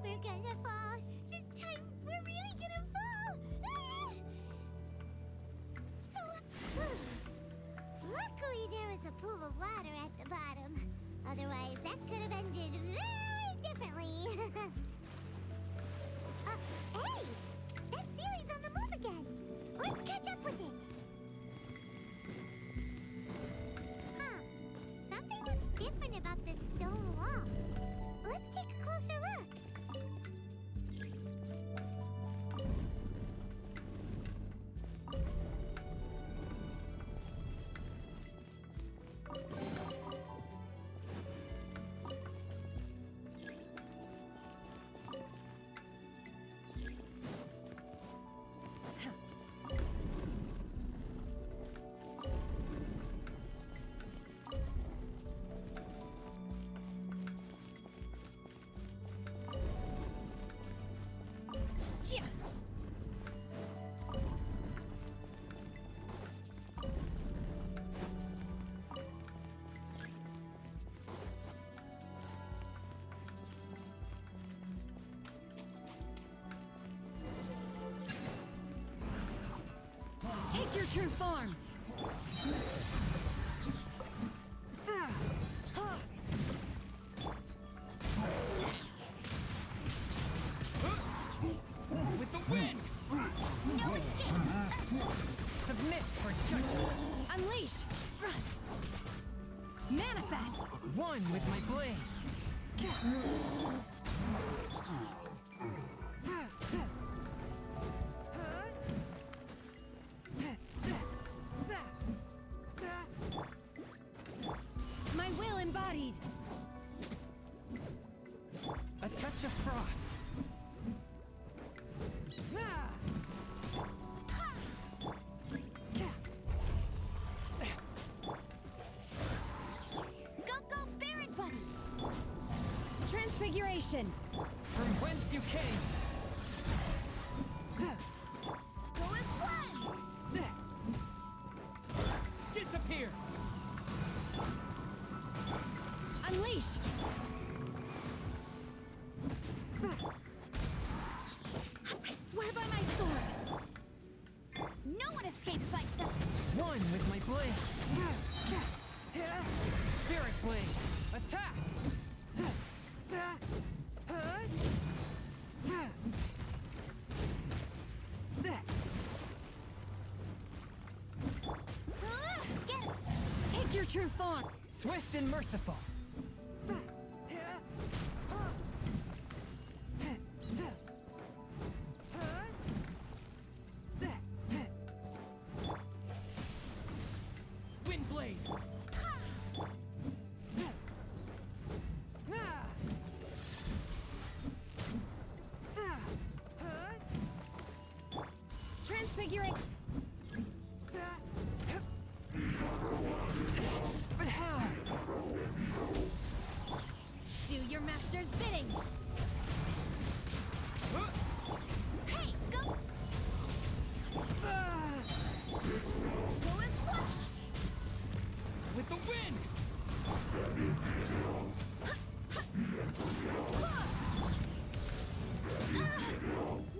We're gonna fall! This time, we're really gonna fall! Luckily, there was a pool of water at the bottom. Otherwise, that could have ended very differently. Hey! That ceiling's on the move again! Let's catch up with it! Huh. Something looks different about this stone wall. Let's take a closer look. Take your true form! With the wind! No escape! Submit for judgment! Unleash! Manifest! One with my blade! My will embodied! A touch of frost! Go, Baron Bunny! Transfiguration! From whence you came! Go as one! Disappear! Unleash! I swear by my sword! No one escapes myself! One with my blade! Spirit blade! Attack! Get it! Take your true form! Swift and merciful! Wind blade! Transfiguration! But how? Do your master's bidding! Hey, go! Go as one! With the wind!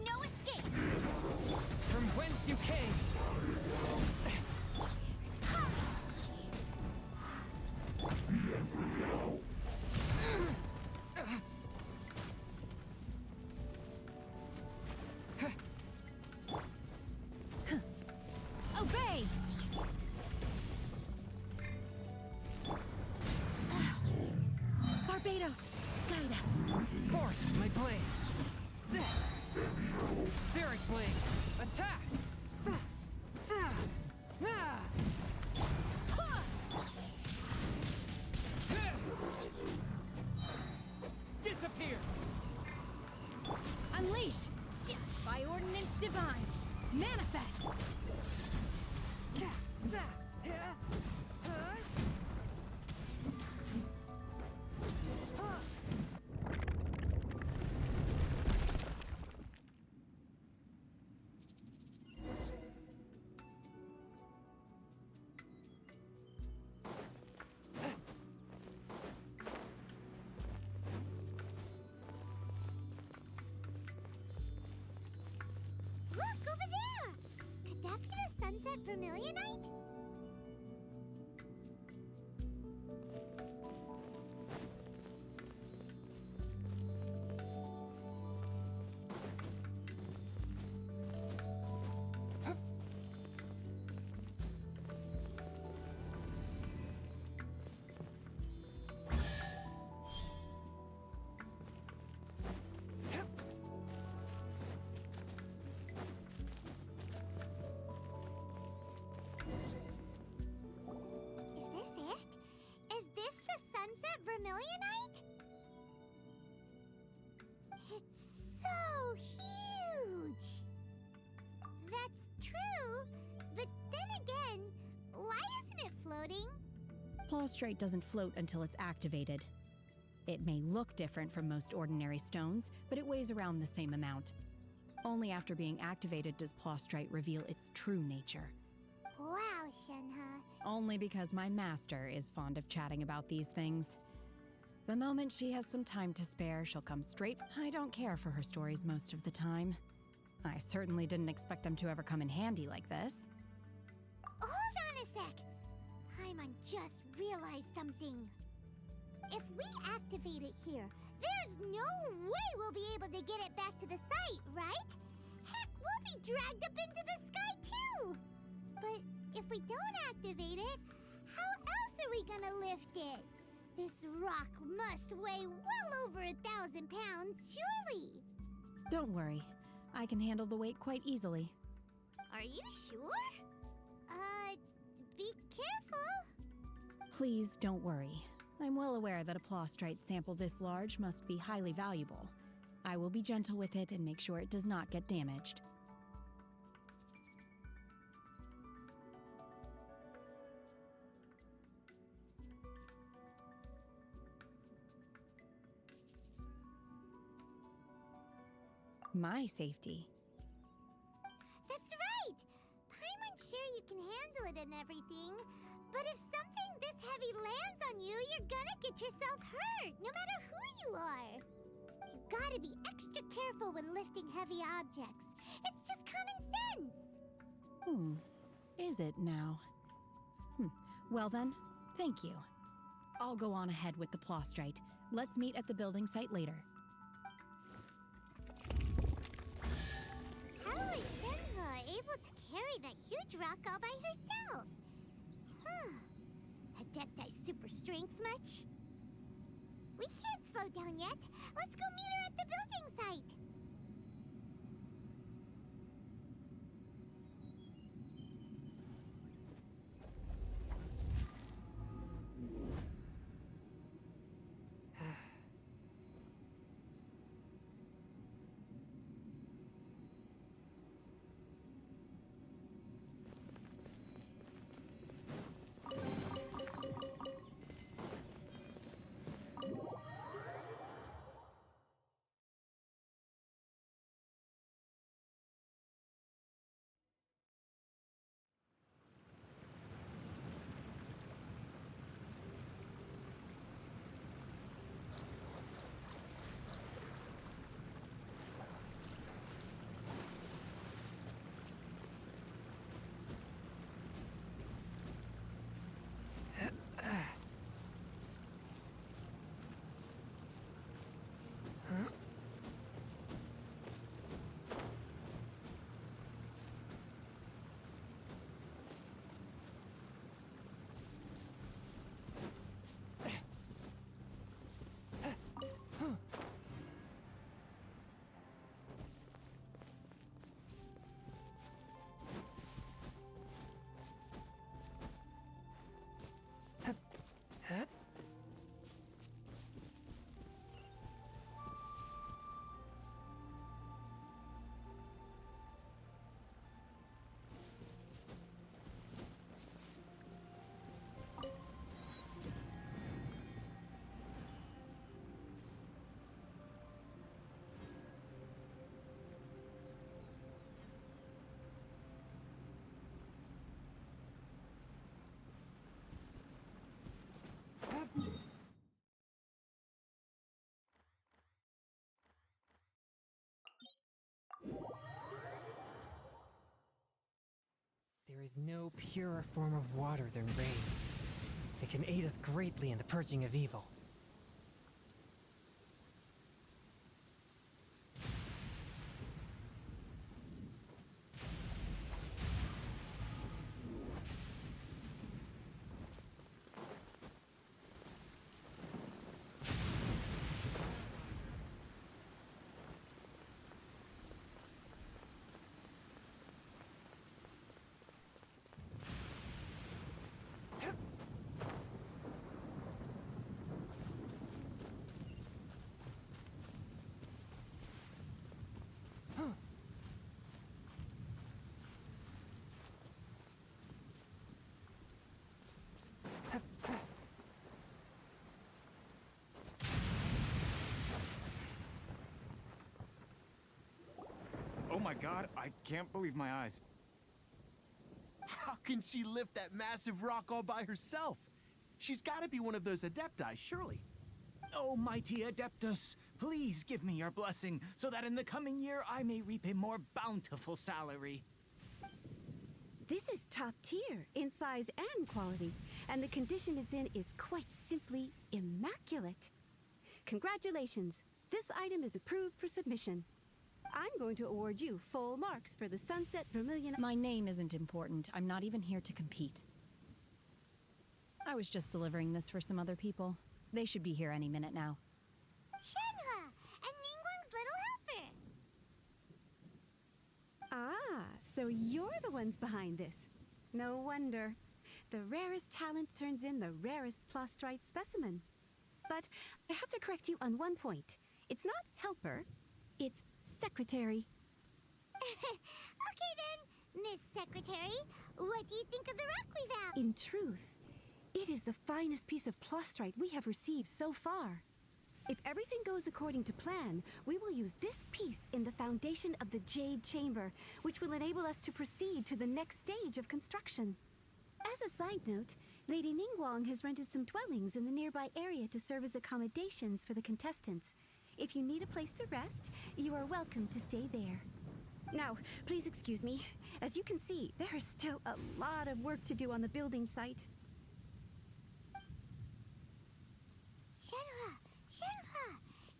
No escape! From whence you came! Obey! Barbados, guide us. Forth my blade! Spirit blade! Attack! Disappear! Unleash! By ordinance divine! Manifest! Look, over there! Could that be the Sunset Vermilionite? Is this it? Is this the Sunset Vermilionite? It's so huge! That's true, but then again, why isn't it floating? Plaustrate doesn't float until it's activated. It may look different from most ordinary stones, but it weighs around the same amount. Only after being activated does Plaustrate reveal its true nature. Wow, Shenhe. Only because my master is fond of chatting about these things. The moment she has some time to spare, she'll come straight. I don't care for her stories most of the time. I certainly didn't expect them to ever come in handy like this. Ningguang just realized something. If we activate it here, there's no way we'll be able to get it back to the site, right? Heck, we'll be dragged up into the sky too! But if we don't activate it, how else are we gonna lift it? This rock must weigh well over 1,000 pounds, surely! Don't worry. I can handle the weight quite easily. Are you sure? Be careful. Please don't worry. I'm well aware that a plaustrite sample this large must be highly valuable. I will be gentle with it and make sure it does not get damaged. My safety. That's right! Paimon's sure you can handle it and everything, but if something this heavy lands on you, you're gonna get yourself hurt, no matter who you are. You gotta be extra careful when lifting heavy objects. It's just common sense. Is it now? Well then, thank you. I'll go on ahead with the plaustrite. Let's meet at the building site later. How is Shenhe able to carry that huge rock all by herself? Adepti super strength much? We can't slow down yet. Let's go meet her at the building site. There is no purer form of water than rain. It can aid us greatly in the purging of evil. Oh my god, I can't believe my eyes. How can she lift that massive rock all by herself? She's gotta be one of those Adepti, surely. Oh, mighty Adeptus, please give me your blessing so that in the coming year I may reap a more bountiful salary. This is top tier in size and quality, and the condition it's in is quite simply immaculate. Congratulations! This item is approved for submission. I'm going to award you full marks for the Sunset Vermilion. My name isn't important. I'm not even here to compete. I was just delivering this for some other people. They should be here any minute now. Shenhua and Ningguang's little helper. Ah, so you're the ones behind this. No wonder. The rarest talent turns in the rarest plastrite specimen. But I have to correct you on one point. It's not helper, it's secretary. Okay then, Miss Secretary, what do you think of the rock we found? In truth, it is the finest piece of plastrite we have received so far. If everything goes according to plan, we will use this piece in the foundation of the Jade Chamber, which will enable us to proceed to the next stage of construction. As a side note, Lady Ningguang has rented some dwellings in the nearby area to serve as accommodations for the contestants. If you need a place to rest, you are welcome to stay there. Now, please excuse me. As you can see, there is still a lot of work to do on the building site. Shenhua,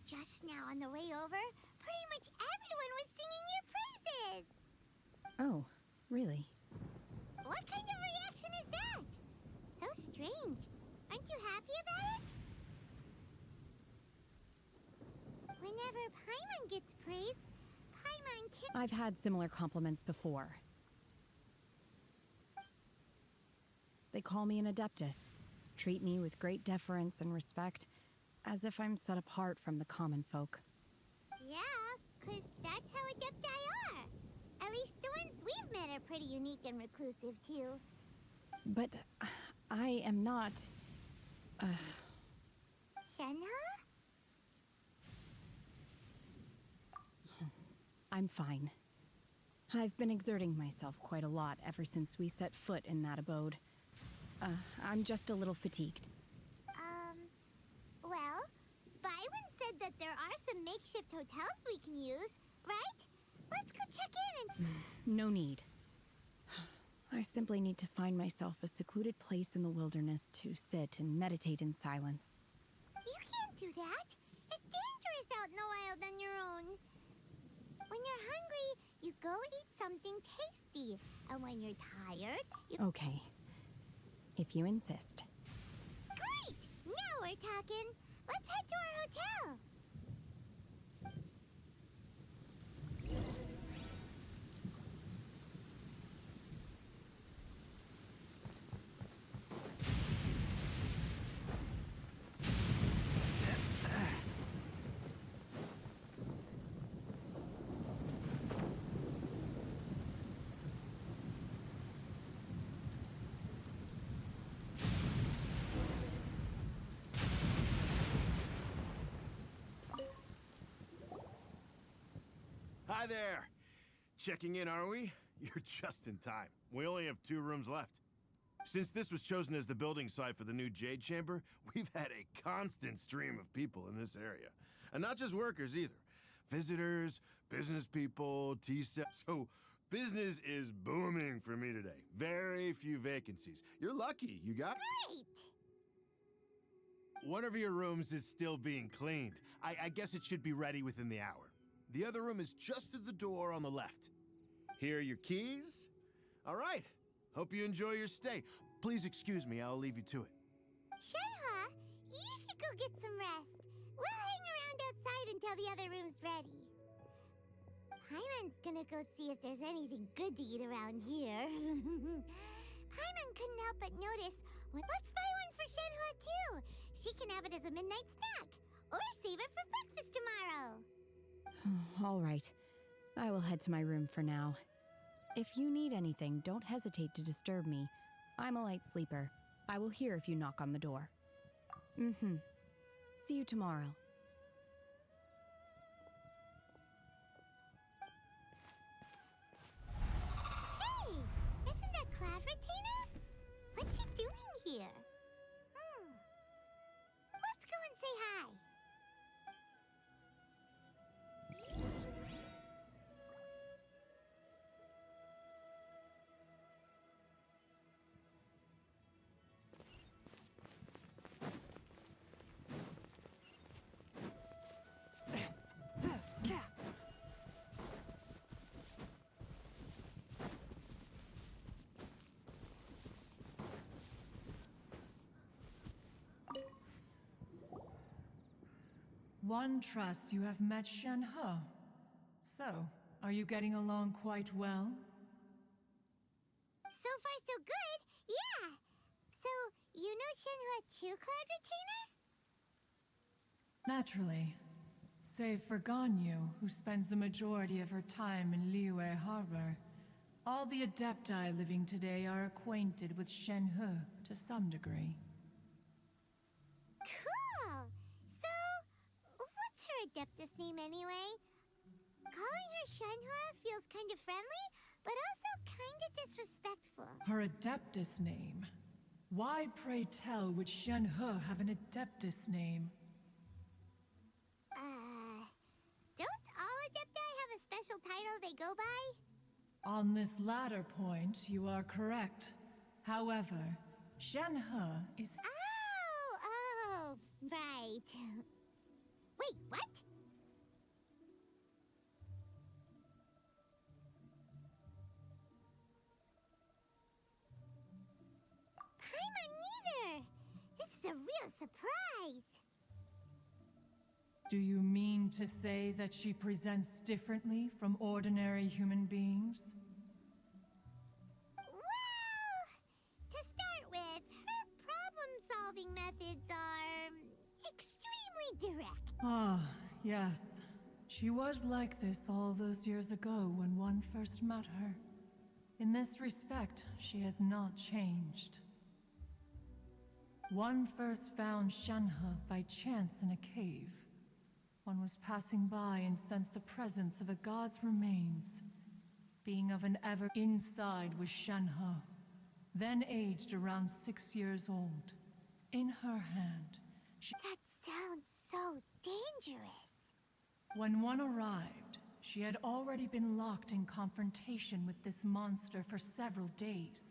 just now on the way over, pretty much everyone was singing your praises. Oh, really? What kind of reaction is that? So strange. Aren't you happy about it? Whenever Paimon gets praised, Paimon can... I've had similar compliments before. They call me an adeptus, treat me with great deference and respect, as if I'm set apart from the common folk. Yeah, 'cause that's how adepti are. At least the ones we've met are pretty unique and reclusive, too. But I am not... Shenhua? I'm fine. I've been exerting myself quite a lot ever since we set foot in that abode. I'm just a little fatigued. Well, Byron said that there are some makeshift hotels we can use, right? Let's go check in and... No need. I simply need to find myself a secluded place in the wilderness to sit and meditate in silence. You can't do that. It's dangerous out in the wild on your own. When you're hungry, you go eat something tasty. And when you're tired, you... Okay. If you insist. Great! Now we're talking. Let's head to our hotel. Hi there! Checking in, are we? You're just in time. We only have 2 rooms left. Since this was chosen as the building site for the new Jade Chamber, we've had a constant stream of people in this area. And not just workers either. Visitors, business people, tea-sets. So business is booming for me today. Very few vacancies. You're lucky, you got... Great! One of your rooms is still being cleaned. I guess it should be ready within the hour. The other room is just to the door on the left. Here are your keys. All right. Hope you enjoy your stay. Please excuse me, I'll leave you to it. Shenhua, you should go get some rest. We'll hang around outside until the other room's ready. Paimon's gonna go see if there's anything good to eat around here. Paimon couldn't help but notice. Let's buy one for Shenhua, too. She can have it as a midnight snack. Or save it for breakfast tomorrow. All right. I will head to my room for now. If you need anything, don't hesitate to disturb me. I'm a light sleeper. I will hear if you knock on the door. See you tomorrow. Hey! Isn't that Cloud Retainer? What's she doing here? Let's go and say hi. One trusts you have met Shen He. So, are you getting along quite well? So far, so good. Yeah. So, you know Shenhua too, Cloud Retainer? Naturally. Save for Ganyu, who spends the majority of her time in Liyue Harbor. All the Adepti living today are acquainted with Shen He to some degree. Cool! So, what's her Adeptus name anyway? Calling her Shenhua feels kind of friendly, but also kind of disrespectful. Her Adeptus name? Why, pray tell, would Shen He have an Adeptus name? Don't all Adepti have a special title they go by? On this latter point, you are correct. However, Shen He is... Oh, right. Wait, what? Paimon neither! This is a real surprise! Do you mean to say that she presents differently from ordinary human beings? Well, to start with, her problem-solving methods are extremely direct. Ah, yes. She was like this all those years ago when one first met her. In this respect, she has not changed. One first found Shenhe by chance in a cave. One was passing by and sensed the presence of a god's remains. Being of an ever inside was Shenhe, then aged around 6 years old. In her hand, she... That sounds so dangerous. When one arrived, she had already been locked in confrontation with this monster for several days.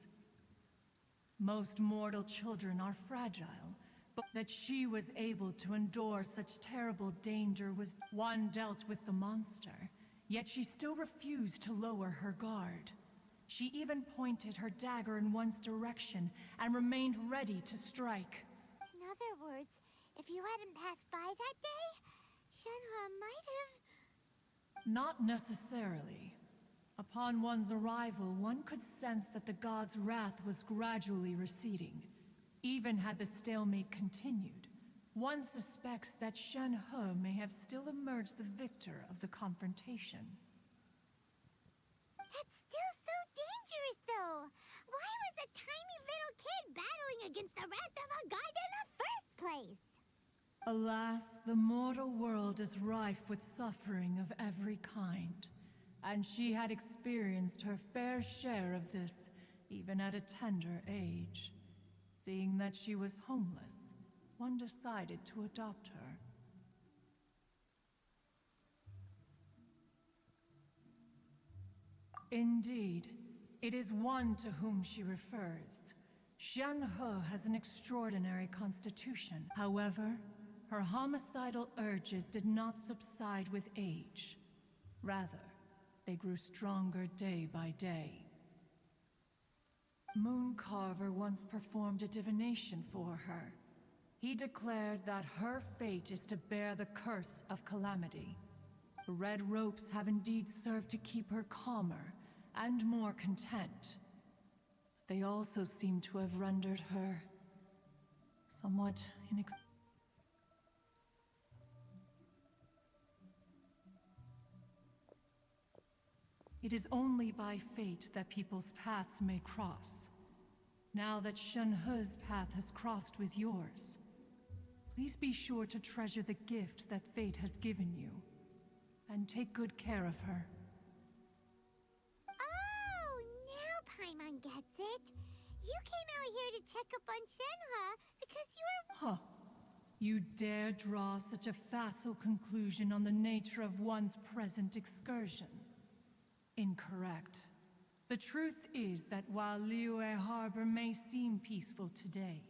Most mortal children are fragile, but that she was able to endure such terrible danger was... One dealt with the monster, yet she still refused to lower her guard. She even pointed her dagger in one's direction and remained ready to strike. In other words, if you hadn't passed by that day, Shenhe might have... Not necessarily. Upon one's arrival, one could sense that the god's wrath was gradually receding. Even had the stalemate continued, one suspects that Shen He may have still emerged the victor of the confrontation. That's still so dangerous, though! Why was a tiny little kid battling against the wrath of a god in the first place? Alas, the mortal world is rife with suffering of every kind, and she had experienced her fair share of this, even at a tender age. Seeing that she was homeless, one decided to adopt her. Indeed, it is one to whom she refers. Shen He has an extraordinary constitution. However, her homicidal urges did not subside with age. Rather, they grew stronger day by day. Mooncarver once performed a divination for her. He declared that her fate is to bear the curse of calamity. The red ropes have indeed served to keep her calmer and more content. They also seem to have rendered her somewhat It is only by fate that people's paths may cross. Now that Shen He's path has crossed with yours, please be sure to treasure the gift that fate has given you, and take good care of her. Oh, now Paimon gets it. You came out here to check up on Shenhe because you were... Huh. You dare draw such a facile conclusion on the nature of one's present excursion? Incorrect. The truth is that while Liyue Harbor may seem peaceful today,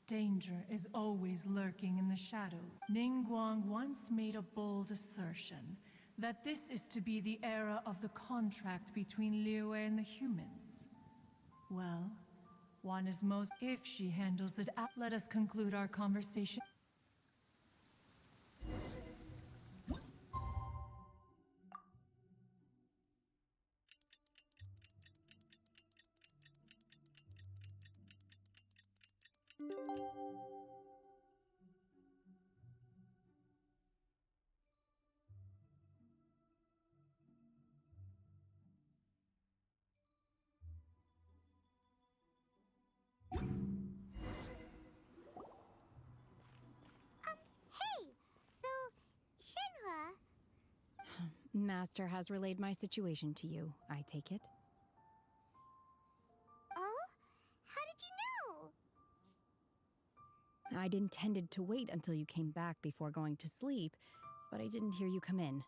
danger is always lurking in the shadows. Ningguang once made a bold assertion that this is to be the era of the contract between Liyue and the humans. Well, one is most... If she handles it out, let us conclude our conversation. Hey! So, Shenhua... Master has relayed my situation to you, I take it. Oh? How did you know? I'd intended to wait until you came back before going to sleep, but I didn't hear you come in.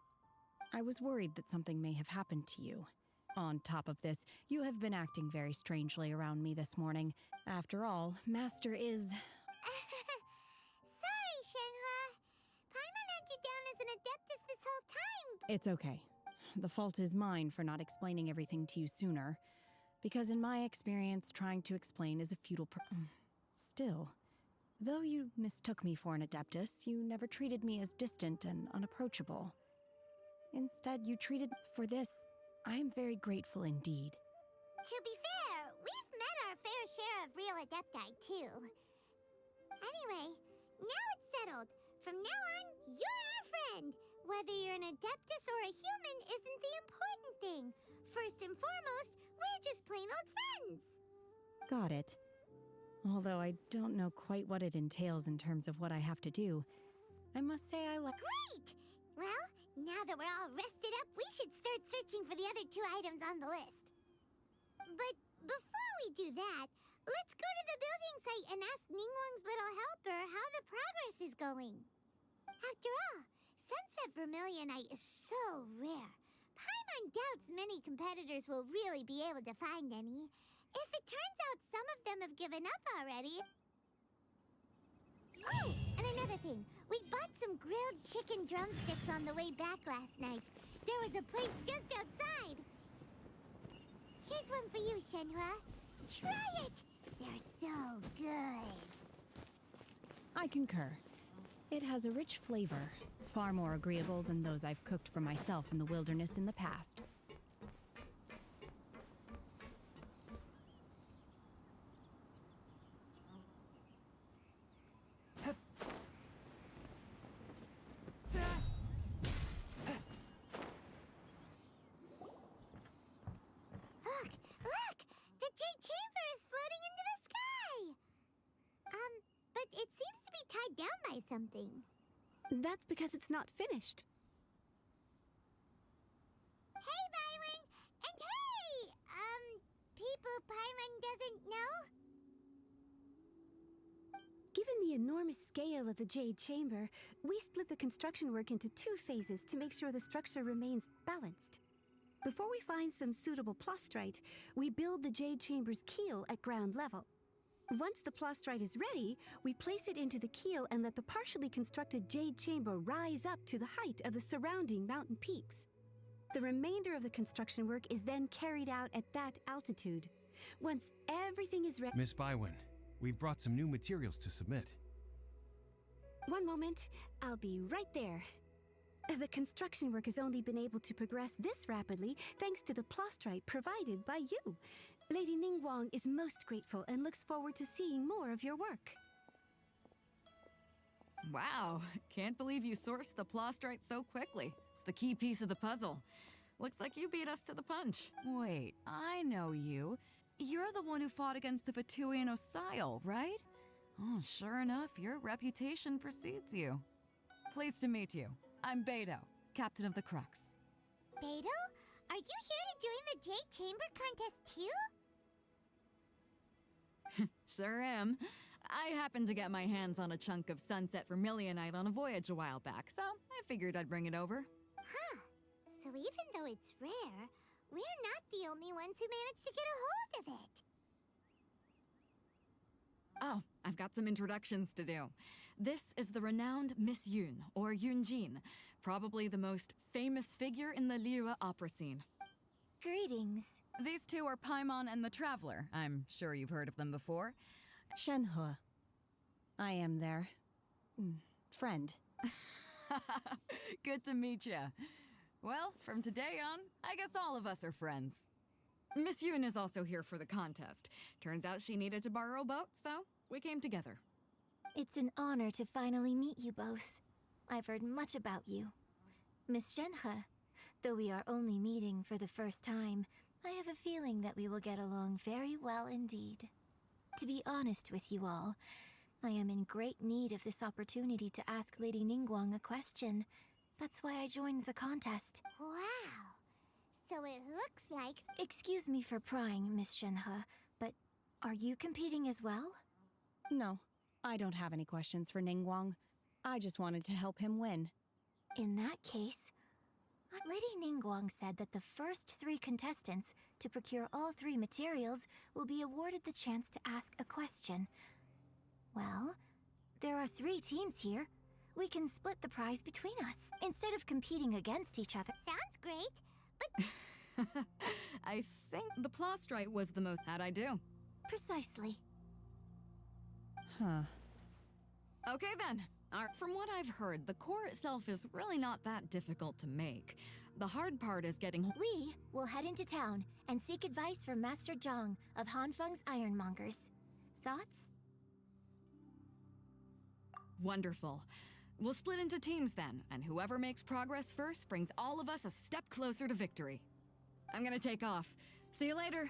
I was worried that something may have happened to you. On top of this, you have been acting very strangely around me this morning. After all, Master is... Sorry, Shenhua. Paimon had you down as an adeptus this whole time. It's okay. The fault is mine for not explaining everything to you sooner. Because in my experience, trying to explain is a futile Still, though you mistook me for an adeptus, you never treated me as distant and unapproachable. Instead, you treated... For this, I am very grateful indeed. To be fair, we've met our fair share of real adepti, too. Anyway, now it's settled. From now on, you're our friend. Whether you're an adeptus or a human isn't the important thing. First and foremost, we're just plain old friends. Got it. Although I don't know quite what it entails in terms of what I have to do, I must say I like... Great! Well, now that we're all rested up, we should start searching for the other 2 items on the list. But before we do that, let's go to the building site and ask Ningguang's little helper how the progress is going. After all, Sunset Vermilionite is so rare. Paimon doubts many competitors will really be able to find any. If it turns out some of them have given up already... Oh, and another thing. We bought some grilled chicken drumsticks on the way back last night. There was a place just outside. Here's one for you, Shenhua. Try it! They're so good. I concur. It has a rich flavor, far more agreeable than those I've cooked for myself in the wilderness in the past. Look! The Jade Chamber is floating into the sky! But it seems to be tied down by something. That's because it's not finished. Hey, Byron! And hey! People Paimon doesn't know? Given the enormous scale of the Jade Chamber, we split the construction work into 2 phases to make sure the structure remains balanced. Before we find some suitable plastrite, we build the Jade Chamber's keel at ground level. Once the plastrite is ready, we place it into the keel and let the partially constructed Jade Chamber rise up to the height of the surrounding mountain peaks. The remainder of the construction work is then carried out at that altitude. Once everything is ready... Miss Bywin, we've brought some new materials to submit. One moment, I'll be right there. The construction work has only been able to progress this rapidly thanks to the plastrite provided by you. Lady Ningguang is most grateful and looks forward to seeing more of your work. Wow, can't believe you sourced the plastrite so quickly. It's the key piece of the puzzle. Looks like you beat us to the punch. Wait, I know you. You're the one who fought against the Fatuian Osile, right? Oh, sure enough, your reputation precedes you. Pleased to meet you. I'm Beto, captain of the Crux. Beto? Are you here to join the Jade Chamber contest too? Sure am. I happened to get my hands on a chunk of Sunset Vermilionite on a voyage a while back, so I figured I'd bring it over. Huh. So even though it's rare, we're not the only ones who managed to get a hold of it. Oh, I've got some introductions to do. This is the renowned Miss Yun, or Yunjin, probably the most famous figure in the Liyue opera scene. Greetings. These 2 are Paimon and the Traveler. I'm sure you've heard of them before. Shenhua. I am their... friend. Good to meet you. Well, from today on, I guess all of us are friends. Miss Yun is also here for the contest. Turns out she needed to borrow a boat, so we came together. It's an honor to finally meet you both. I've heard much about you. Miss Shenhe, though we are only meeting for the first time, I have a feeling that we will get along very well indeed. To be honest with you all, I am in great need of this opportunity to ask Lady Ningguang a question. That's why I joined the contest. Wow. So it looks like... Excuse me for prying, Miss Shenhe, but are you competing as well? No, I don't have any questions for Ningguang. I just wanted to help him win. In that case, Lady Ningguang said that the first 3 contestants to procure all 3 materials will be awarded the chance to ask a question. Well, there are 3 teams here. We can split the prize between us, instead of competing against each other. Sounds great, but... I think the Plostrite was the most that I do. Precisely. Huh. Okay then. From what I've heard, the core itself is really not that difficult to make. The hard part is getting... We will head into town and seek advice from Master Zhang of Hanfeng's Ironmongers. Thoughts? Wonderful. We'll split into teams then, and whoever makes progress first brings all of us a step closer to victory. I'm gonna take off. See you later.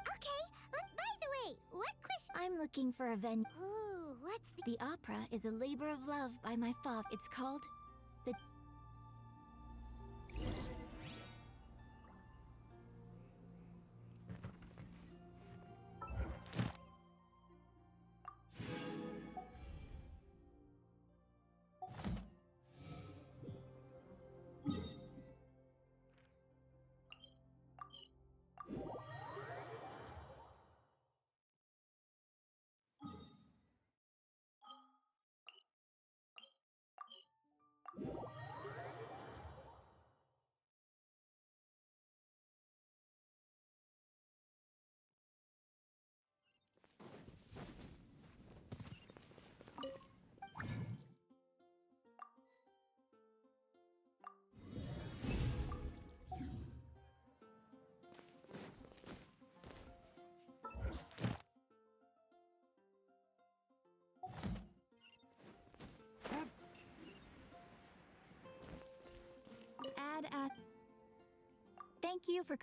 Okay, by the way, what question? I'm looking for a venue. Ooh, what's the... The opera is a labor of love by my father. It's called the... Thank you for